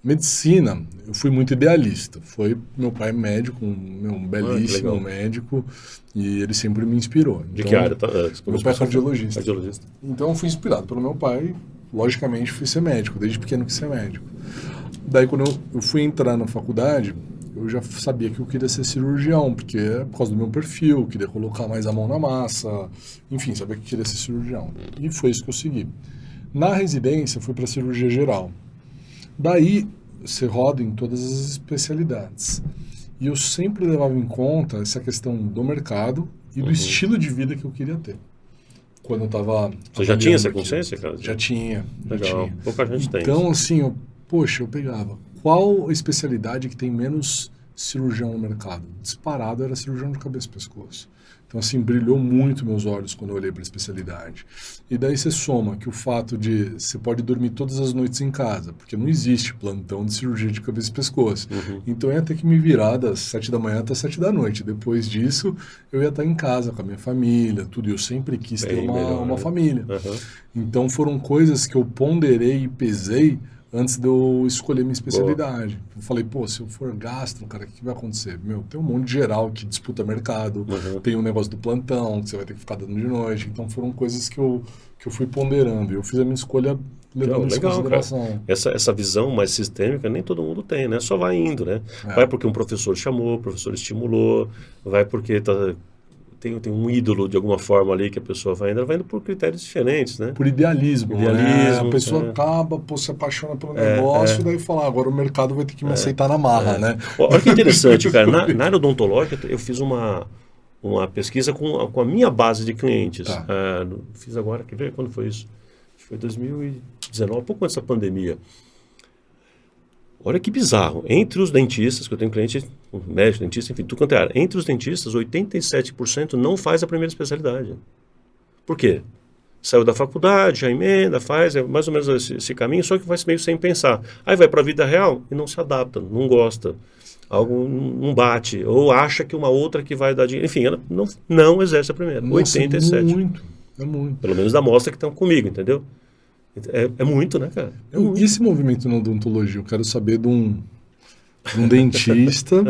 medicina, eu fui muito idealista. Foi meu pai médico, um belíssimo médico, e ele sempre me inspirou. De que área? Meu pai é cardiologista. Cardiologista. Então eu fui inspirado pelo meu pai, logicamente fui ser médico, desde pequeno quis ser médico. Daí quando eu fui entrar na faculdade, eu já sabia que eu queria ser cirurgião, porque é por causa do meu perfil, eu queria colocar mais a mão na massa, enfim, sabia que queria ser cirurgião. E foi isso que eu segui. Na residência, fui para cirurgia geral. Daí, você roda em todas as especialidades. E eu sempre levava em conta essa questão do mercado e do estilo de vida que eu queria ter. Quando eu estava... Você já tinha essa consciência, cara? Já tinha. Legal. Pouca gente tem. Então, assim, eu pegava... Qual especialidade que tem menos cirurgião no mercado? Disparado era cirurgião de cabeça e pescoço. Então, assim, brilhou muito meus olhos quando eu olhei para a especialidade. E daí você soma que o fato de você pode dormir todas as noites em casa, porque não existe plantão de cirurgia de cabeça e pescoço. Então, eu ia ter que me virar das 7 da manhã até 7 da noite. Depois disso, eu ia estar em casa com a minha família, tudo. E eu sempre quis ter uma família. Então, foram coisas que eu ponderei e pesei antes de eu escolher minha especialidade. Eu falei, se eu for gastro, cara, o que vai acontecer? Tem um monte de geral que disputa mercado, tem um negócio do plantão, que você vai ter que ficar dando de noite. Então, foram coisas que eu fui ponderando. E eu fiz a minha escolha levando isso em consideração. Cara. Essa visão mais sistêmica nem todo mundo tem, né? Só vai indo, né? Vai porque um professor chamou, o professor estimulou, vai porque tem um ídolo de alguma forma ali que a pessoa vai indo, ela vai indo por critérios diferentes, né? Por idealismo, né? A pessoa acaba, se apaixona pelo negócio e daí fala, agora o mercado vai ter que me aceitar na marra, né? Olha que interessante, cara. Na área odontológica, eu fiz uma pesquisa com a minha base de clientes. Fiz agora, quer ver quando foi isso? Acho que foi 2019, pouco antes da pandemia. Olha que bizarro. Entre os dentistas, que eu tenho cliente, médico, dentista, enfim, tudo quanto é área. Entre os dentistas, 87% não faz a primeira especialidade. Por quê? Saiu da faculdade, já emenda, faz, é mais ou menos esse caminho, só que faz meio sem pensar. Aí vai para a vida real e não se adapta, não gosta. Algo não bate, ou acha que uma outra que vai dar dinheiro. Enfim, ela não exerce a primeira. Nossa, 87%. É muito. Pelo menos da amostra que estão comigo, entendeu? É muito, né, cara? E esse movimento na odontologia? Eu quero saber de um dentista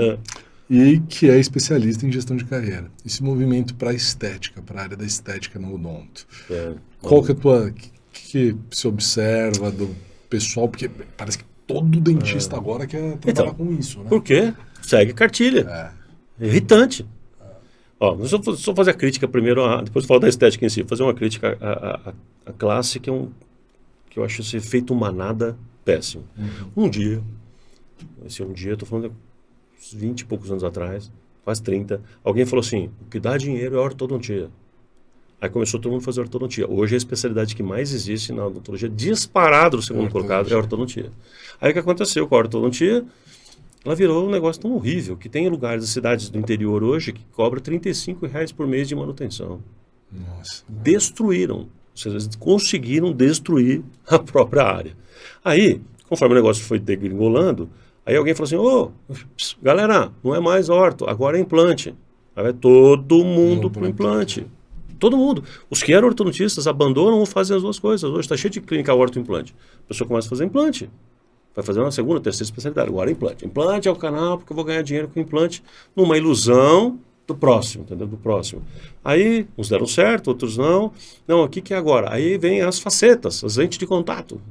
e que é especialista em gestão de carreira. Esse movimento para a estética, para a área da estética no odonto. Qual que é a tua... que se observa do pessoal? Porque parece que todo dentista agora quer trabalhar com isso, né? Por quê? Segue cartilha. É irritante. Ó, deixa eu só fazer a crítica primeiro, depois eu falo da estética em si. Vou fazer uma crítica à classe que eu acho esse efeito manada péssimo. Um dia, eu tô falando de 20 e poucos anos atrás, quase 30, alguém falou assim, o que dá dinheiro é a ortodontia. Aí começou todo mundo a fazer ortodontia. Hoje a especialidade que mais existe na odontologia, disparado no segundo colocado, é a ortodontia. Aí o que aconteceu com a ortodontia? Ela virou um negócio tão horrível, que tem lugares das cidades do interior hoje que cobra R$35 por mês de manutenção. Nossa. Destruíram. Ou seja, conseguiram destruir a própria área. Aí, conforme o negócio foi degringolando, aí alguém falou assim, galera, não é mais orto, agora é implante. Aí vai todo mundo para o implante. Todo mundo. Os que eram ortodontistas abandonam ou fazem as duas coisas. Hoje está cheio de clínica orto-implante. A pessoa começa a fazer implante. Vai fazer uma segunda, terceira especialidade. Agora implante. Implante é o canal porque eu vou ganhar dinheiro com implante numa ilusão do próximo, entendeu? Do próximo. Aí, uns deram certo, outros não. Não, o que é agora? Aí vem as facetas, as lentes de contato.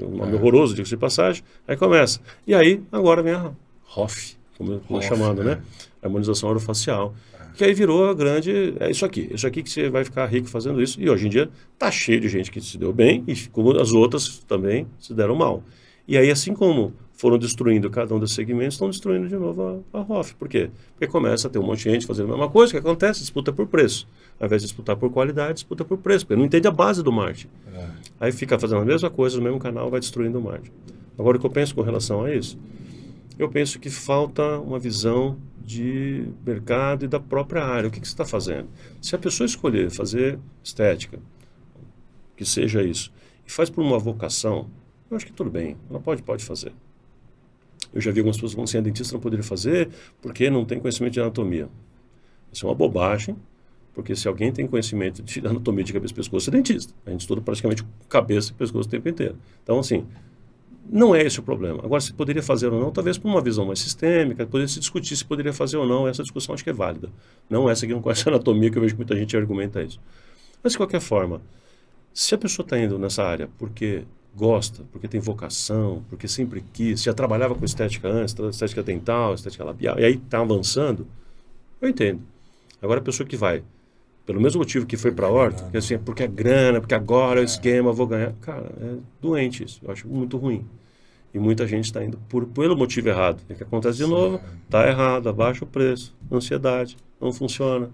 Um nome horroroso, digo-se de passagem. Aí começa. E aí, agora vem a ROF, como é chamado, né? Harmonização orofacial. Que aí virou a grande... É isso aqui que você vai ficar rico fazendo isso. E hoje em dia tá cheio de gente que se deu bem e como as outras também se deram mal. E aí, assim como foram destruindo cada um dos segmentos, estão destruindo de novo a ROF. Por quê? Porque começa a ter um monte de gente fazendo a mesma coisa. O que acontece? Disputa por preço. Ao invés de disputar por qualidade, disputa por preço. Porque não entende a base do marketing. Aí fica fazendo a mesma coisa no mesmo canal, vai destruindo o marketing. Agora, o que eu penso com relação a isso? Eu penso que falta uma visão de mercado e da própria área. O que você está fazendo? Se a pessoa escolher fazer estética, que seja isso, e faz por uma vocação, eu acho que tudo bem, ela pode fazer. Eu já vi algumas pessoas falando assim, a dentista não poderia fazer porque não tem conhecimento de anatomia. Isso é uma bobagem, porque se alguém tem conhecimento de anatomia de cabeça e pescoço, é dentista. A gente estuda praticamente cabeça e pescoço o tempo inteiro. Então, assim, não é esse o problema. Agora, se poderia fazer ou não, talvez por uma visão mais sistêmica, poderia se discutir se poderia fazer ou não, essa discussão acho que é válida. Não essa que não conhece anatomia, que eu vejo que muita gente argumenta isso. Mas, de qualquer forma, se a pessoa está indo nessa área porque gosta, porque tem vocação, porque sempre quis, já trabalhava com estética antes, estética dental, estética labial, e aí está avançando, eu entendo. Agora, a pessoa que vai, pelo mesmo motivo que foi para a horta, que assim, é porque é grana, porque agora é o esquema, eu vou ganhar. Cara, é doente isso, eu acho muito ruim. E muita gente está indo pelo motivo errado. O que acontece de novo? Está errado, abaixa o preço, ansiedade, não funciona.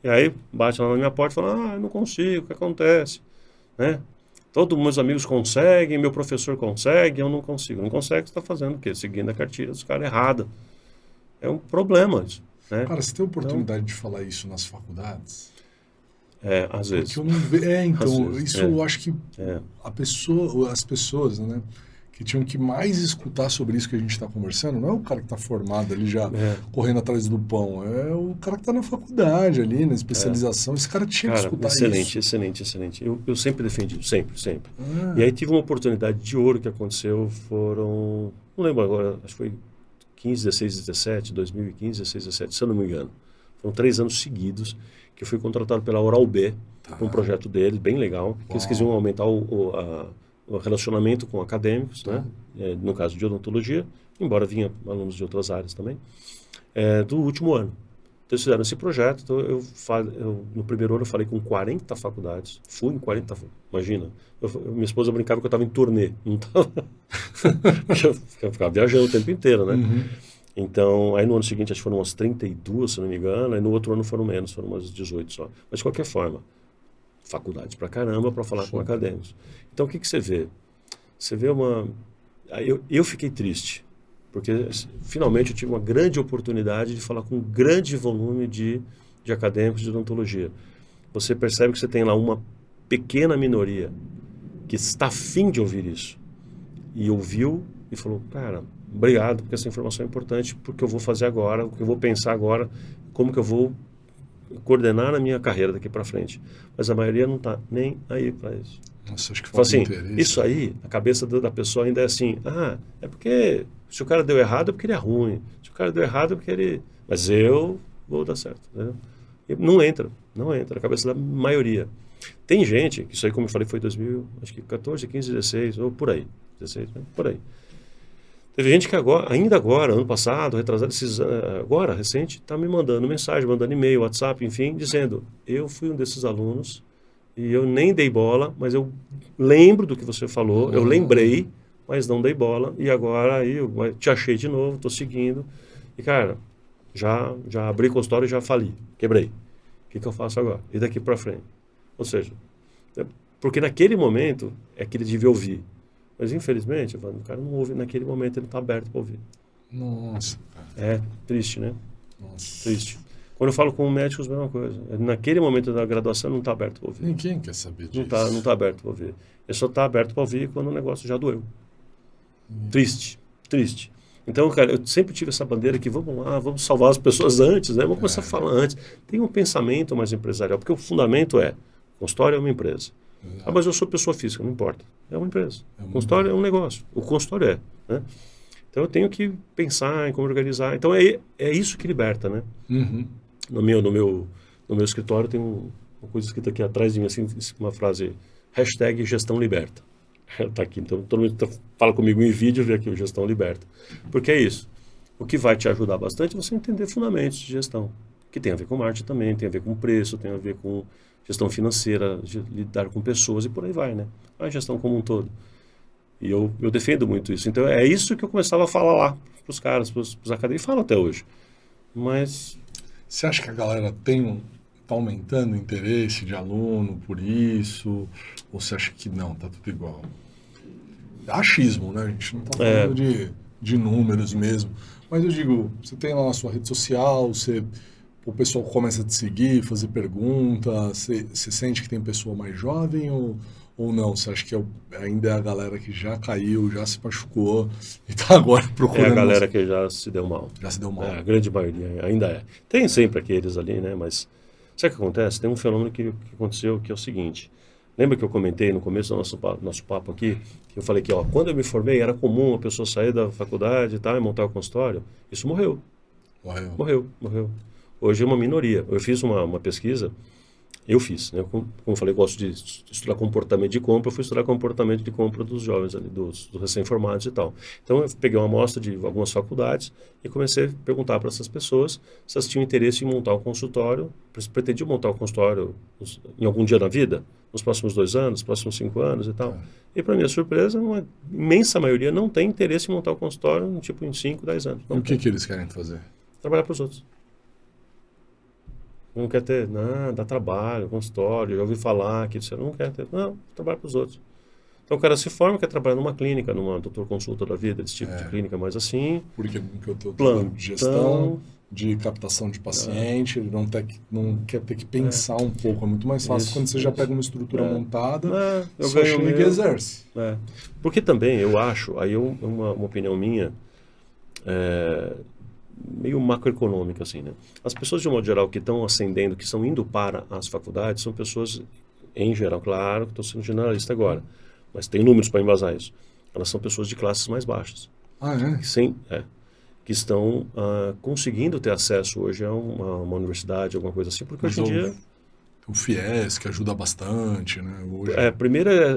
E aí bate lá na minha porta e fala, eu não consigo, o que acontece? Né? Todos meus amigos conseguem, meu professor consegue, eu não consigo. Não consegue, você está fazendo o quê? Seguindo a cartilha dos caras errada. É um problema isso. Né? Cara, você tem oportunidade de falar isso nas faculdades? Às vezes. Porque eu não vejo. Então, vezes, isso eu acho que as pessoas, né, que tinham que mais escutar sobre isso que a gente está conversando, não é o cara que está formado ali já correndo atrás do pão, é o cara que está na faculdade ali, na especialização. Esse cara tinha que escutar excelente, isso. Excelente. Eu sempre defendi, sempre. E aí tive uma oportunidade de ouro que aconteceu, não lembro agora, acho que foi 15, 16, 17, 2015, 16, 17, se eu não me engano. Foram 3 anos seguidos que eu fui contratado pela Oral-B para um projeto deles, bem legal, que eles quisiam aumentar o relacionamento com acadêmicos, né? No caso de odontologia, embora vinha alunos de outras áreas também, do último ano. Então eles fizeram esse projeto, então no primeiro ano eu falei com 40 faculdades, fui em 40, imagina, minha esposa brincava que eu estava em turnê, não estava, eu ficava viajando o tempo inteiro, né? Então, aí no ano seguinte acho que foram umas 32, se não me engano, aí no outro ano foram menos, foram umas 18 só. Mas de qualquer forma, faculdades pra caramba para falar com acadêmicos. Então, o que você vê? Você vê eu fiquei triste, porque finalmente eu tive uma grande oportunidade de falar com um grande volume de acadêmicos de odontologia. Você percebe que você tem lá uma pequena minoria que está afim de ouvir isso. E ouviu e falou, cara, obrigado, porque essa informação é importante, porque eu vou fazer agora, o que eu vou pensar agora, como que eu vou coordenar a minha carreira daqui para frente. Mas a maioria não está nem aí para isso. Nossa, acho que falta interesse. Isso aí, a cabeça da pessoa ainda é assim, é porque se o cara deu errado é porque ele é ruim, se o cara deu errado é porque ele... Mas eu vou dar certo. Né? E não entra a cabeça da maioria. Tem gente, que isso aí como eu falei foi 2014, 15, 16, ou por aí, 16, né? Por aí. Teve gente que ainda agora, ano passado, retrasado, agora, recente, está me mandando mensagem, mandando e-mail, WhatsApp, enfim, dizendo, eu fui um desses alunos e eu nem dei bola, mas eu lembro do que você falou, eu lembrei, mas não dei bola, e agora aí eu te achei de novo, estou seguindo, e cara, já abri consultório e já fali, quebrei. O que eu faço agora? E daqui para frente? Ou seja, porque naquele momento é que ele devia ouvir. Mas, infelizmente, o cara não ouve naquele momento, ele não está aberto para ouvir. Nossa, cara. É triste, né? Nossa. Triste. Quando eu falo com médicos, a mesma coisa. Naquele momento da graduação, não está aberto para ouvir. Ninguém quer saber disso. Não tá aberto para ouvir. Ele só está aberto para ouvir quando o negócio já doeu. Triste. Então, cara, eu sempre tive essa bandeira que vamos lá, vamos salvar as pessoas antes, né? Vamos começar a falar antes. Tem um pensamento mais empresarial, porque o fundamento o consultório é uma empresa. Mas eu sou pessoa física, não importa. É uma empresa. O consultório é um negócio. O consultório né? Então eu tenho que pensar em como organizar. Então é isso que liberta, né? No meu escritório tem uma coisa escrita aqui atrás de mim, assim, uma frase, #gestão liberta. Está aqui. Então todo mundo fala comigo em vídeo, vê aqui o gestão liberta. Porque é isso. O que vai te ajudar bastante é você entender fundamentos de gestão. Que tem a ver com marketing também, tem a ver com preço, tem a ver com gestão financeira, de lidar com pessoas e por aí vai, né? A gestão como um todo. E eu defendo muito isso. Então é isso que eu começava a falar lá para os caras, para os acadêmicos, e falo até hoje. Mas... Você acha que a galera está aumentando o interesse de aluno por isso? Ou você acha que não, está tudo igual? É achismo, né? A gente não está falando de de números mesmo. Mas eu digo, você tem lá na sua rede social, o pessoal começa a te seguir, fazer pergunta, você sente que tem pessoa mais jovem ou não? Você acha que ainda é a galera que já caiu, já se machucou e tá agora procurando... É a galera que já se deu mal. Já se deu mal. A grande maioria ainda é. Tem sempre aqueles ali, né? Mas sabe o que acontece? Tem um fenômeno que aconteceu que é o seguinte. Lembra que eu comentei no começo do nosso papo aqui, que eu falei que, ó, quando eu me formei era comum a pessoa sair da faculdade e tal, e montar o consultório. Isso morreu. Morreu. Hoje é uma minoria. Eu fiz uma pesquisa, né? Como eu falei, eu gosto de estudar comportamento de compra, eu fui estudar comportamento de compra dos jovens ali, dos recém-formados e tal. Então eu peguei uma amostra de algumas faculdades e comecei a perguntar para essas pessoas se elas tinham interesse em montar um consultório, pretendiam montar um consultório em algum dia na vida, nos próximos 2 anos, nos próximos 5 anos e tal. E para minha surpresa, uma imensa maioria não tem interesse em montar um consultório tipo em 5, 10 anos. E o que eles querem fazer? Trabalhar para os outros. Não quer ter, não, dá trabalho, consultório, já ouvi falar que você não quer ter, não, trabalha para os outros. Então o cara se forma, quer trabalhar numa clínica, numa doutor consulta da vida, desse tipo de clínica, mas assim... Porque eu tenho plano de gestão, de captação de paciente, ele não quer ter que pensar um pouco, é muito mais fácil quando você já pega uma estrutura montada, eu só ganho chega e exerce. Porque também eu acho, aí uma opinião minha, meio macroeconômica, assim, né? As pessoas, de um modo geral, que estão ascendendo, que estão indo para as faculdades, são pessoas, em geral, claro, que estou sendo generalista agora, mas tem números para embasar isso. Elas são pessoas de classes mais baixas. Que estão conseguindo ter acesso hoje a uma universidade, alguma coisa assim, porque hoje em dia... O FIES, que ajuda bastante, né? Hoje...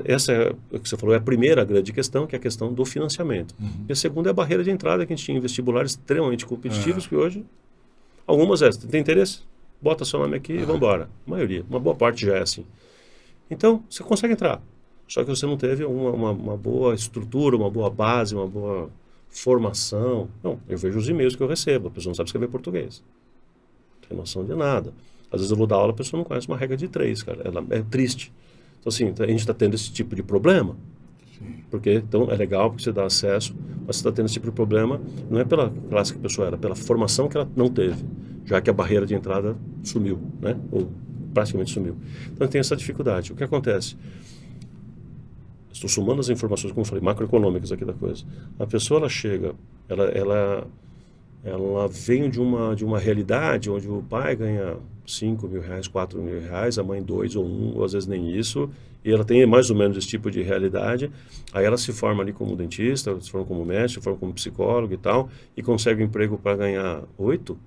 essa é o que você falou, é a primeira grande questão, que é a questão do financiamento. E a segunda é a barreira de entrada, que a gente tinha em vestibulares extremamente competitivos, que hoje, algumas tem interesse, bota seu nome aqui e vamos embora. A maioria, uma boa parte já é assim. Então, você consegue entrar, só que você não teve uma boa estrutura, uma boa base, uma boa formação. Não, eu vejo os e-mails que eu recebo, a pessoa não sabe escrever português. Não tem noção de nada. Às vezes eu vou dar aula, a pessoa não conhece uma regra de 3, cara. Ela é triste. Então, assim, a gente está tendo esse tipo de problema. Porque, então, é legal porque você dá acesso, mas você está tendo esse tipo de problema, não é pela classe que a pessoa era, pela formação que ela não teve, já que a barreira de entrada sumiu, né? Ou praticamente sumiu. Então, tem essa dificuldade. O que acontece? Estou somando as informações, como eu falei, macroeconômicas aqui da coisa. A pessoa, ela chega, ela vem de uma realidade onde o pai ganha 5 mil reais, 4 mil reais, a mãe 2 ou 1, ou às vezes nem isso, e ela tem mais ou menos esse tipo de realidade. Aí ela se forma ali como dentista, se forma como médico, se forma como psicólogo e tal, e consegue um emprego para ganhar 8.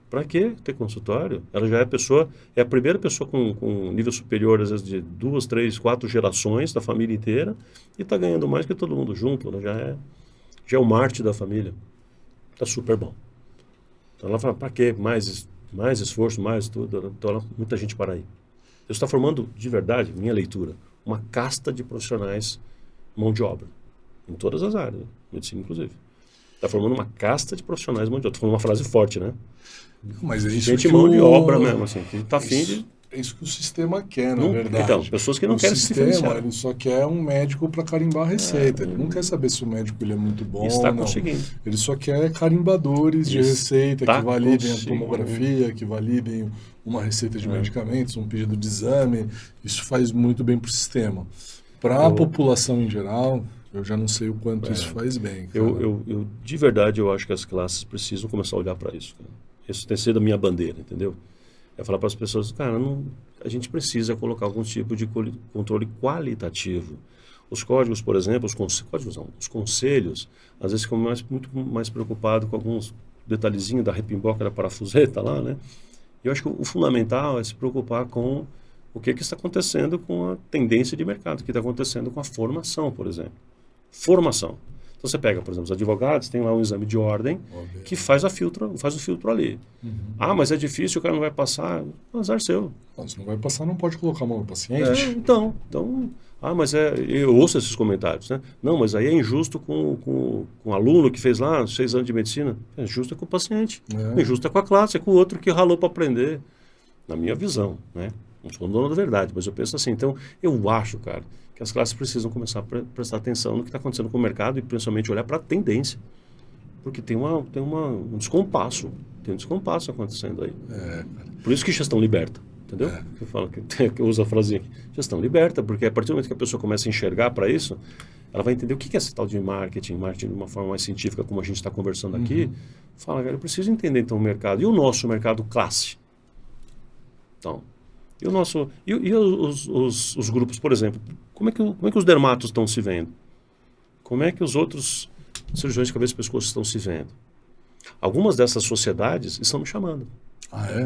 Para que ter consultório? Ela já é a primeira pessoa com nível superior, às vezes de 2, 3, 4 gerações da família inteira, e está ganhando mais que todo mundo junto. Ela já é o Marte da família. Está super bom. Então ela fala, para que mais esforço, mais tudo? Então muita gente para aí. Você está formando, de verdade, minha leitura, uma casta de profissionais mão de obra. Em todas as áreas, medicina inclusive. Está formando uma casta de profissionais mão de obra. Estou falando uma frase forte, né? Mas é isso gente mão de obra mesmo, assim, que está afim de... É isso que o sistema quer, na verdade. Então, pessoas que não querem se diferenciar. O sistema, ele só quer um médico para carimbar a receita. Ele não quer saber se o médico ele é muito bom está ou não. Conseguindo. Ele só quer carimbadores de receita que validem a tomografia, que validem uma receita de medicamentos, um pedido de exame. Isso faz muito bem para o sistema. Para a população em geral, eu já não sei o quanto isso faz bem. Eu, de verdade, eu acho que as classes precisam começar a olhar para isso. Cara. Isso tem sido a minha bandeira, entendeu? É falar para as pessoas, cara, a gente precisa colocar algum tipo de controle qualitativo. Os códigos, por exemplo, os conselhos, às vezes ficam muito mais preocupados com alguns detalhezinhos da repimboca da parafuseta lá, né? E eu acho que o fundamental é se preocupar com o que está acontecendo com a tendência de mercado, o que está acontecendo com a formação, por exemplo. Formação. Então você pega, por exemplo, os advogados, tem lá um exame de ordem que faz o filtro ali. Mas é difícil, o cara não vai passar, azar seu. Se não vai passar, não pode colocar a mão no paciente. Então, mas eu ouço esses comentários, né? Não, mas aí é injusto com o aluno que fez lá 6 anos de medicina. É injusto com o paciente. Injusto é com a classe, é com o outro que ralou para aprender. Na minha visão, né? Não sou dono da verdade, mas eu penso assim. Então, eu acho, cara, que que as classes precisam começar a prestar atenção no que está acontecendo com o mercado e principalmente olhar para a tendência. Porque tem um descompasso. Tem um descompasso acontecendo aí. Por isso que gestão liberta. Entendeu? Eu falo que eu uso a frase aqui. Gestão liberta, porque a partir do momento que a pessoa começa a enxergar para isso, ela vai entender o que é esse tal de marketing de uma forma mais científica, como a gente está conversando aqui. Fala, cara, eu preciso entender então o mercado. E o nosso mercado classe? Então, e o nosso... E os grupos, por exemplo, como é que os dermatos estão se vendo? Como é que os outros cirurgiões de cabeça e pescoço estão se vendo? Algumas dessas sociedades estão me chamando.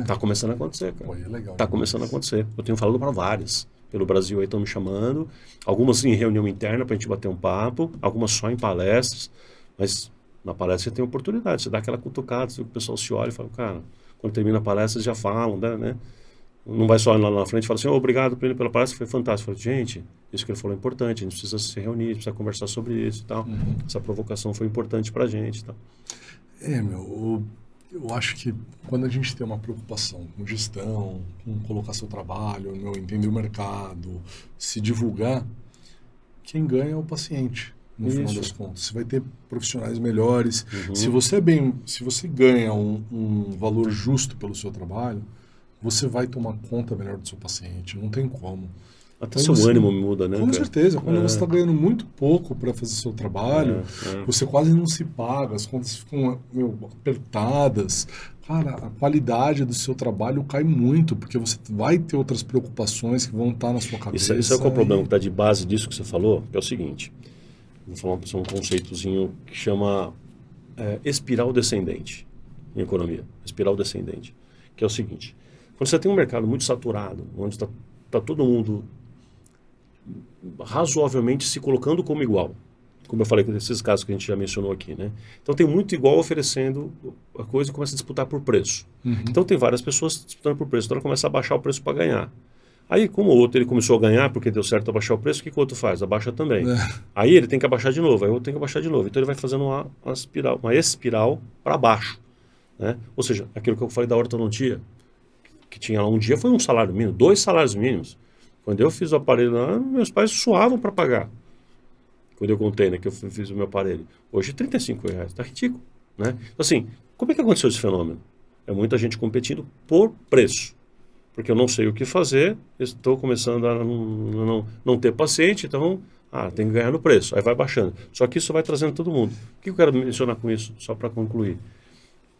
Tá começando a acontecer, cara. Pô, é legal. Tá começando a acontecer. Eu tenho falado para várias. Pelo Brasil aí estão me chamando. Algumas em reunião interna para a gente bater um papo. Algumas só em palestras. Mas na palestra você tem oportunidade. Você dá aquela cutucada, o pessoal se olha e fala, cara, quando termina a palestra, eles já falam, né? Não vai só lá na frente e fala assim, obrigado pela palestra, foi fantástico. Eu falei, gente, isso que ele falou é importante, a gente precisa se reunir, precisa conversar sobre isso e tal. Essa provocação foi importante pra gente e tal. Eu acho que quando a gente tem uma preocupação com gestão, com colocar seu trabalho, entender o mercado, se divulgar, quem ganha é o paciente, no final das contas. Você vai ter profissionais melhores. Se você ganha um valor justo pelo seu trabalho, você vai tomar conta melhor do seu paciente, não tem como. Até seu ânimo muda, né? Com certeza. Quando você está ganhando muito pouco para fazer seu trabalho, você quase não se paga, as contas ficam apertadas. Cara, a qualidade do seu trabalho cai muito, porque você vai ter outras preocupações que vão estar na sua cabeça. Isso é qual é o problema que está de base disso que você falou? Que é o seguinte, vou falar um conceitozinho que chama espiral descendente em economia. Espiral descendente. Que é o seguinte, quando você tem um mercado muito saturado, onde está todo mundo razoavelmente se colocando como igual, como eu falei desses casos que a gente já mencionou aqui, né? Então tem muito igual oferecendo a coisa e começa a disputar por preço. Então tem várias pessoas disputando por preço, então ela começa a baixar o preço para ganhar. Aí como o outro ele começou a ganhar porque deu certo abaixar o preço, o que o outro faz? Abaixa também. Aí ele tem que abaixar de novo, aí o outro tem que abaixar de novo. Então ele vai fazendo uma espiral para baixo, né? Ou seja, aquilo que eu falei da ortodontia, que tinha lá um dia foi um salário mínimo, 2 salários mínimos. Quando eu fiz o aparelho lá, meus pais suavam para pagar. Quando eu contei, né, que eu fiz o meu aparelho. Hoje é R$35, tá ridículo, né? Então, assim, como é que aconteceu esse fenômeno? É muita gente competindo por preço. Porque eu não sei o que fazer, estou começando a não ter paciente, então, tem que ganhar no preço. Aí vai baixando. Só que isso vai trazendo todo mundo. O que eu quero mencionar com isso, só para concluir?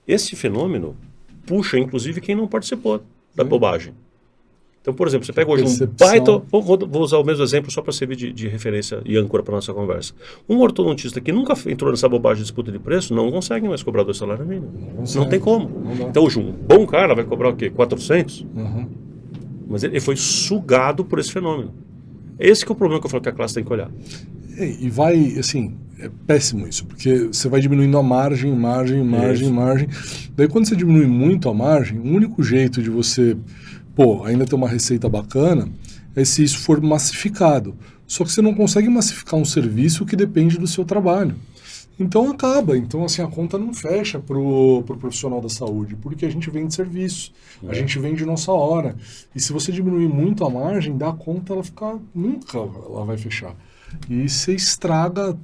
Esse fenômeno puxa, inclusive, quem não participou da bobagem. Então, por exemplo, você pega hoje um baita... Vou usar o mesmo exemplo só para servir de referência e âncora para a nossa conversa. Um ortodontista que nunca entrou nessa bobagem de disputa de preço não consegue mais cobrar 2 salários mínimos. Não tem como. Então, hoje um bom cara vai cobrar o quê? 400? Mas ele foi sugado por esse fenômeno. Esse que é o problema que eu falo que a classe tem que olhar. E vai, assim, é péssimo isso, porque você vai diminuindo a margem. Daí quando você diminui muito a margem, o único jeito de você... ainda ter uma receita bacana, é se isso for massificado. Só que você não consegue massificar um serviço que depende do seu trabalho. Então acaba. Então, assim, a conta não fecha pro profissional da saúde, porque a gente vende serviço, a gente vende nossa hora. E se você diminuir muito a margem, da conta nunca ela vai fechar. E você estraga,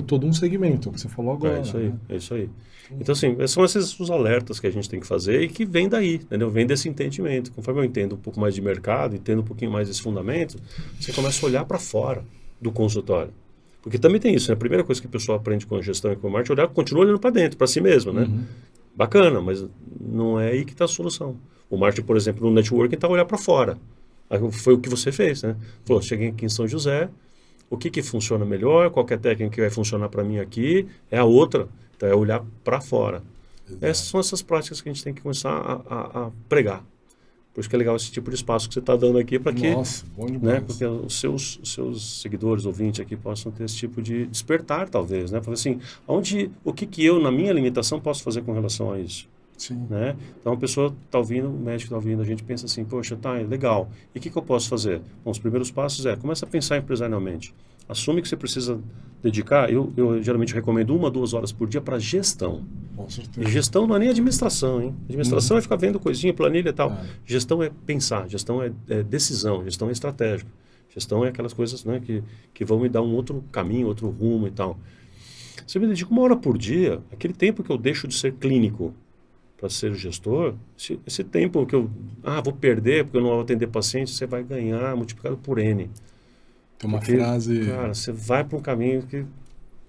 todo um segmento, que você falou agora. É isso aí. Então, assim, são esses os alertas que a gente tem que fazer e que vem daí, entendeu? Vem desse entendimento. Conforme eu entendo um pouco mais de mercado, entendo um pouquinho mais desse fundamento, você começa a olhar para fora do consultório. Porque também tem isso, né? A primeira coisa que a pessoa aprende com a gestão e com o marketing é continua olhando para dentro, para si mesma, né? Bacana, mas não é aí que está a solução. O marketing, por exemplo, no networking está a olhar para fora. Foi o que você fez, né? Falou, cheguei aqui em São José, o que funciona melhor, qual que é a técnica que vai funcionar para mim aqui, é a outra. Então, é olhar para fora. Essas são essas práticas que a gente tem que começar a pregar. Por isso que é legal esse tipo de espaço que você está dando aqui para que... Nossa, bom demais. Né, porque os seus seguidores, ouvintes aqui, possam ter esse tipo de despertar, talvez. Né? Porque assim, o que eu, na minha limitação, posso fazer com relação a isso? Sim. Né? Então, a pessoa está ouvindo, o médico está ouvindo, a gente pensa assim, poxa, legal. E o que eu posso fazer? Bom, os primeiros passos começa a pensar empresarialmente. Assume que você precisa dedicar, eu geralmente recomendo 1 a 2 horas por dia para gestão. Com certeza. E gestão não é nem administração, hein? Administração é ficar vendo coisinha, planilha e tal. Gestão é pensar, gestão é decisão, gestão é estratégica. Gestão é aquelas coisas, né, que vão me dar um outro caminho, outro rumo e tal. Se eu me dedico 1 hora por dia, aquele tempo que eu deixo de ser clínico para ser gestor, esse tempo que eu vou perder porque eu não vou atender paciente, você vai ganhar multiplicado por N. Tem uma Porque, frase... cara, você vai para um caminho que vai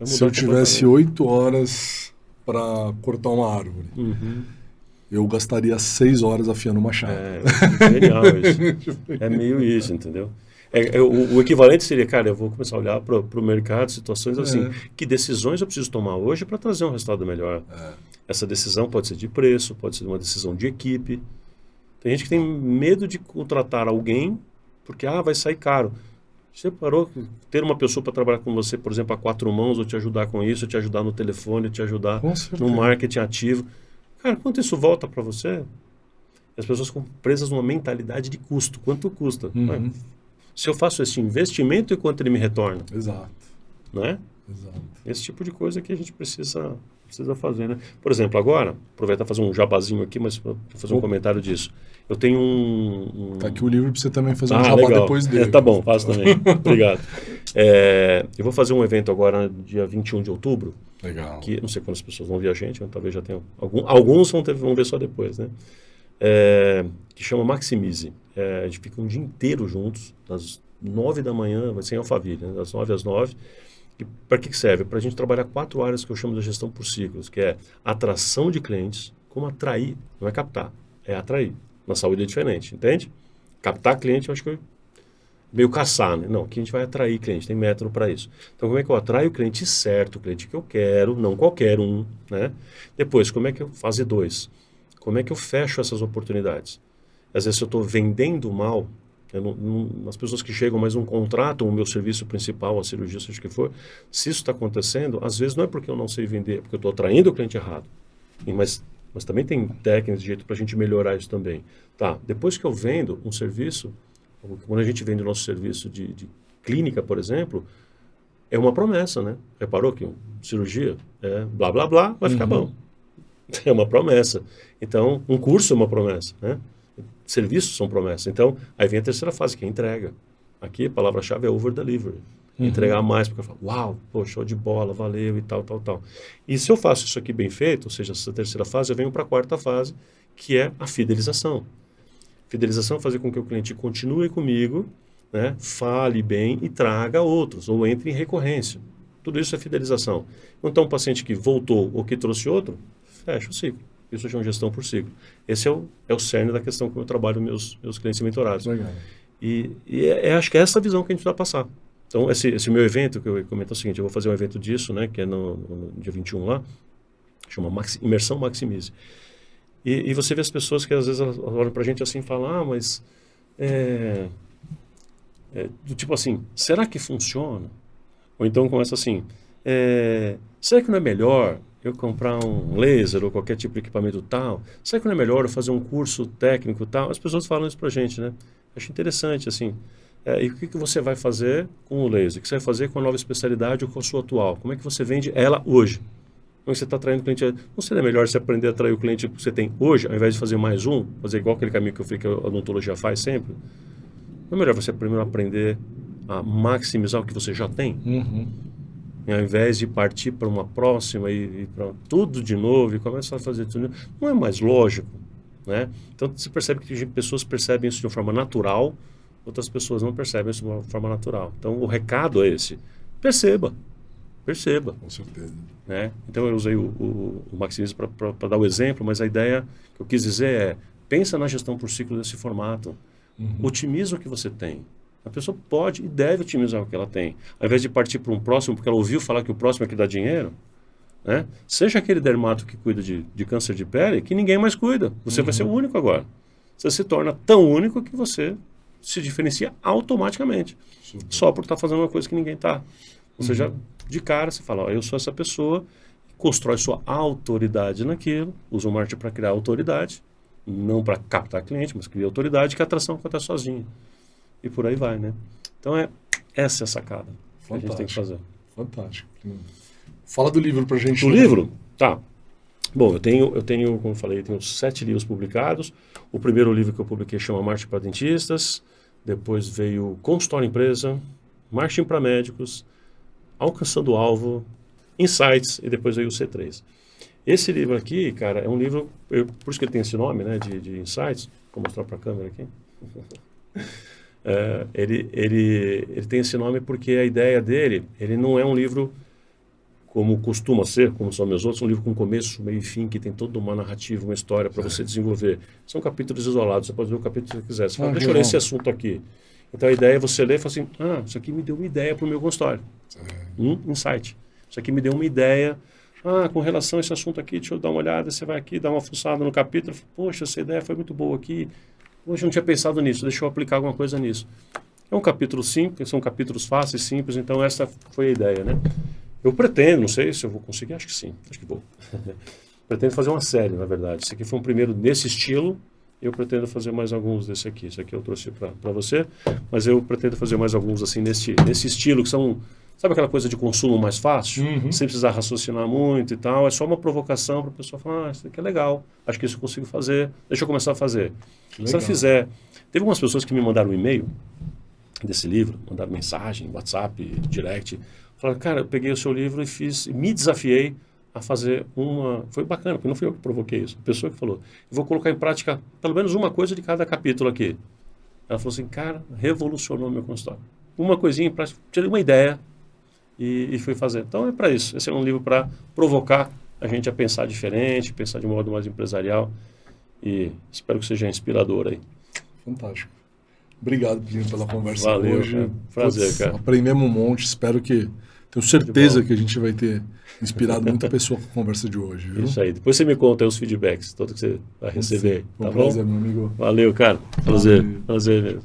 mudar Se eu tivesse 8 horas para cortar uma árvore, eu gastaria 6 horas afiando uma chave. É genial isso. É meio isso, entendeu? O equivalente seria, cara, eu vou começar a olhar para o mercado, situações assim, que decisões eu preciso tomar hoje para trazer um resultado melhor. Essa decisão pode ser de preço, pode ser uma decisão de equipe. Tem gente que tem medo de contratar alguém porque, vai sair caro. Você parou que ter uma pessoa para trabalhar com você, por exemplo, a 4 mãos, ou te ajudar com isso, ou te ajudar no telefone, ou te ajudar no marketing ativo. Cara, quanto isso volta para você? As pessoas ficam presas numa mentalidade de custo. Quanto custa? Se eu faço esse investimento e quanto ele me retorna? Exato. Não é? Exato. Esse tipo de coisa que a gente precisa fazer, né? Por exemplo, agora, aproveitar e fazer um jabazinho aqui, mas para fazer um comentário disso. Eu tenho Tá aqui o livro para você também fazer um jabá legal. depois dele. Tá bom, faço também. Obrigado. Eu vou fazer um evento agora, dia 21 de outubro. Legal. Que não sei quantas pessoas vão ver a gente, mas talvez já tenham. Alguns vão ver só depois, né? Que chama Maximize. A gente fica um dia inteiro juntos, das 9 da manhã, vai ser em Alphaville, né? Das 9 às 9. E para que serve? Para a gente trabalhar 4 áreas que eu chamo de gestão por ciclos, que é atração de clientes, como atrair, não é captar, é atrair. Na saúde é diferente, entende? Captar cliente, eu acho que é meio caçar, né? Não, aqui a gente vai atrair cliente, tem método para isso. Então, como é que eu atraio o cliente certo, o cliente que eu quero, não qualquer um, né? Depois, como é que eu fase 2? Como é que eu fecho essas oportunidades? Às vezes eu estou vendendo mal, as pessoas que chegam, mas não contratam o meu serviço principal, a cirurgia, seja o que for, se isso está acontecendo, às vezes não é porque eu não sei vender, é porque eu estou atraindo o cliente errado. Mas também tem técnicas de jeito para a gente melhorar isso também. Tá, depois que eu vendo um serviço, quando a gente vende o nosso serviço de clínica, por exemplo, é uma promessa, né? Reparou que cirurgia é blá, blá, blá, vai ficar bom. É uma promessa. Então, um curso é uma promessa, né? Serviços são promessas. Então, aí vem a terceira fase, que é a entrega. Aqui, a palavra-chave é over-delivery. Entregar mais, porque eu falo, uau, pô, show de bola, valeu e tal, tal, tal. E se eu faço isso aqui bem feito, ou seja, essa terceira fase, eu venho para a quarta fase, que é a fidelização. Fidelização é fazer com que o cliente continue comigo, né, fale bem e traga outros, ou entre em recorrência. Tudo isso é fidelização. Então, um paciente que voltou ou que trouxe outro, fecha o ciclo. Isso chama gestão por ciclo. Esse é o cerne da questão que eu trabalho meus clientes mentorados. Legal. E acho que é essa visão que a gente vai passar. Então, esse meu evento, que eu comento é o seguinte, eu vou fazer um evento disso, né, que é no dia 21 lá, chama Imersão Maximize. E você vê as pessoas que às vezes elas olham pra gente assim e falam, mas do tipo assim, será que funciona? Ou então começa assim, será que não é melhor eu comprar um laser ou qualquer tipo de equipamento tal? Será que não é melhor eu fazer um curso técnico tal? As pessoas falam isso pra gente, né? Acho interessante, assim. E o que você vai fazer com o laser? O que você vai fazer com a nova especialidade ou com a sua atual? Como é que você vende ela hoje? Como você está atraindo o cliente? Não seria melhor você aprender a atrair o cliente que você tem hoje, ao invés de fazer mais um? Fazer igual aquele caminho que eu falei que a odontologia faz sempre? Não é melhor você primeiro aprender a maximizar o que você já tem? E ao invés de partir para uma próxima e para tudo de novo e começar a fazer tudo de novo, não é mais lógico, né? Então você percebe que pessoas percebem isso de uma forma natural, outras pessoas não percebem isso de uma forma natural. Então o recado é esse: perceba. Com certeza. Né? Então eu usei o Maximize para dar o exemplo, mas a ideia que eu quis dizer é: pensa na gestão por ciclo desse formato. Otimiza o que você tem. A pessoa pode e deve otimizar o que ela tem. Ao invés de partir para um próximo, porque ela ouviu falar que o próximo é que dá dinheiro, né? Seja aquele dermato que cuida de câncer de pele, que ninguém mais cuida. Você vai ser o único agora. Você se torna tão único que você se diferencia automaticamente. Super. Só por estar fazendo uma coisa que ninguém está. Ou seja, de cara você fala, eu sou essa pessoa, constrói sua autoridade naquilo, usa o marketing para criar autoridade, não para captar cliente, mas cria autoridade, que a atração acontece sozinha. E por aí vai, né? Então essa é a sacada que a gente tem que fazer. Fantástico. Fala do livro pra gente. Do livro? Tá. Bom, eu tenho, como eu falei, eu tenho 7 livros publicados. O primeiro livro que eu publiquei chama Marketing para Dentistas. depois veio Consultório Empresa, Marketing para Médicos, Alcançando o Alvo, Insights e depois veio o C3. Esse livro aqui, cara, é um livro, por isso que ele tem esse nome, né, de Insights. Vou mostrar para a câmera aqui. Ele tem esse nome porque a ideia dele, ele não é um livro como costuma ser, como são meus outros, um livro com começo, meio e fim, que tem toda uma narrativa, uma história para você desenvolver. São capítulos isolados, você pode ver o capítulo que você quiser. Você fala, deixa eu ler esse assunto aqui. Então a ideia é você ler e falar assim, isso aqui me deu uma ideia para o meu consultório. Insight. Isso aqui me deu uma ideia, com relação a esse assunto aqui, deixa eu dar uma olhada, você vai aqui, dá uma fuçada no capítulo, poxa, essa ideia foi muito boa aqui, poxa, eu não tinha pensado nisso, deixa eu aplicar alguma coisa nisso. É um capítulo simples, são capítulos fáceis, simples, então essa foi a ideia, né? Eu pretendo, não sei se eu vou conseguir, acho que sim, acho que vou. Pretendo fazer uma série, na verdade. Esse aqui foi um primeiro nesse estilo, eu pretendo fazer mais alguns desse aqui. Esse aqui eu trouxe para você, mas eu pretendo fazer mais alguns assim nesse estilo, que são, sabe aquela coisa de consumo mais fácil? Sem precisar raciocinar muito e tal, é só uma provocação para a pessoa falar, isso aqui é legal, acho que isso eu consigo fazer, deixa eu começar a fazer. Se ela fizer... Teve algumas pessoas que me mandaram um e-mail desse livro, mandaram mensagem, WhatsApp, direct... Falaram, cara, eu peguei o seu livro e me desafiei a fazer uma... Foi bacana, porque não fui eu que provoquei isso. A pessoa que falou, eu vou colocar em prática pelo menos uma coisa de cada capítulo aqui. Ela falou assim, cara, revolucionou meu consultório. Uma coisinha em prática, tirei uma ideia e fui fazer. Então é para isso. Esse é um livro para provocar a gente a pensar diferente, pensar de modo mais empresarial. E espero que seja inspirador aí. Fantástico. Obrigado, Plínio, pela conversa hoje. Cara. Prazer, cara. Aprendemos um monte, espero que... Tenho certeza que a gente vai ter inspirado muita pessoa com a conversa de hoje. Viu? Isso aí. Depois você me conta aí os feedbacks, tudo que você vai receber. Sim. Tá Prazer, bom? meu amigo. Valeu, cara. Prazer mesmo.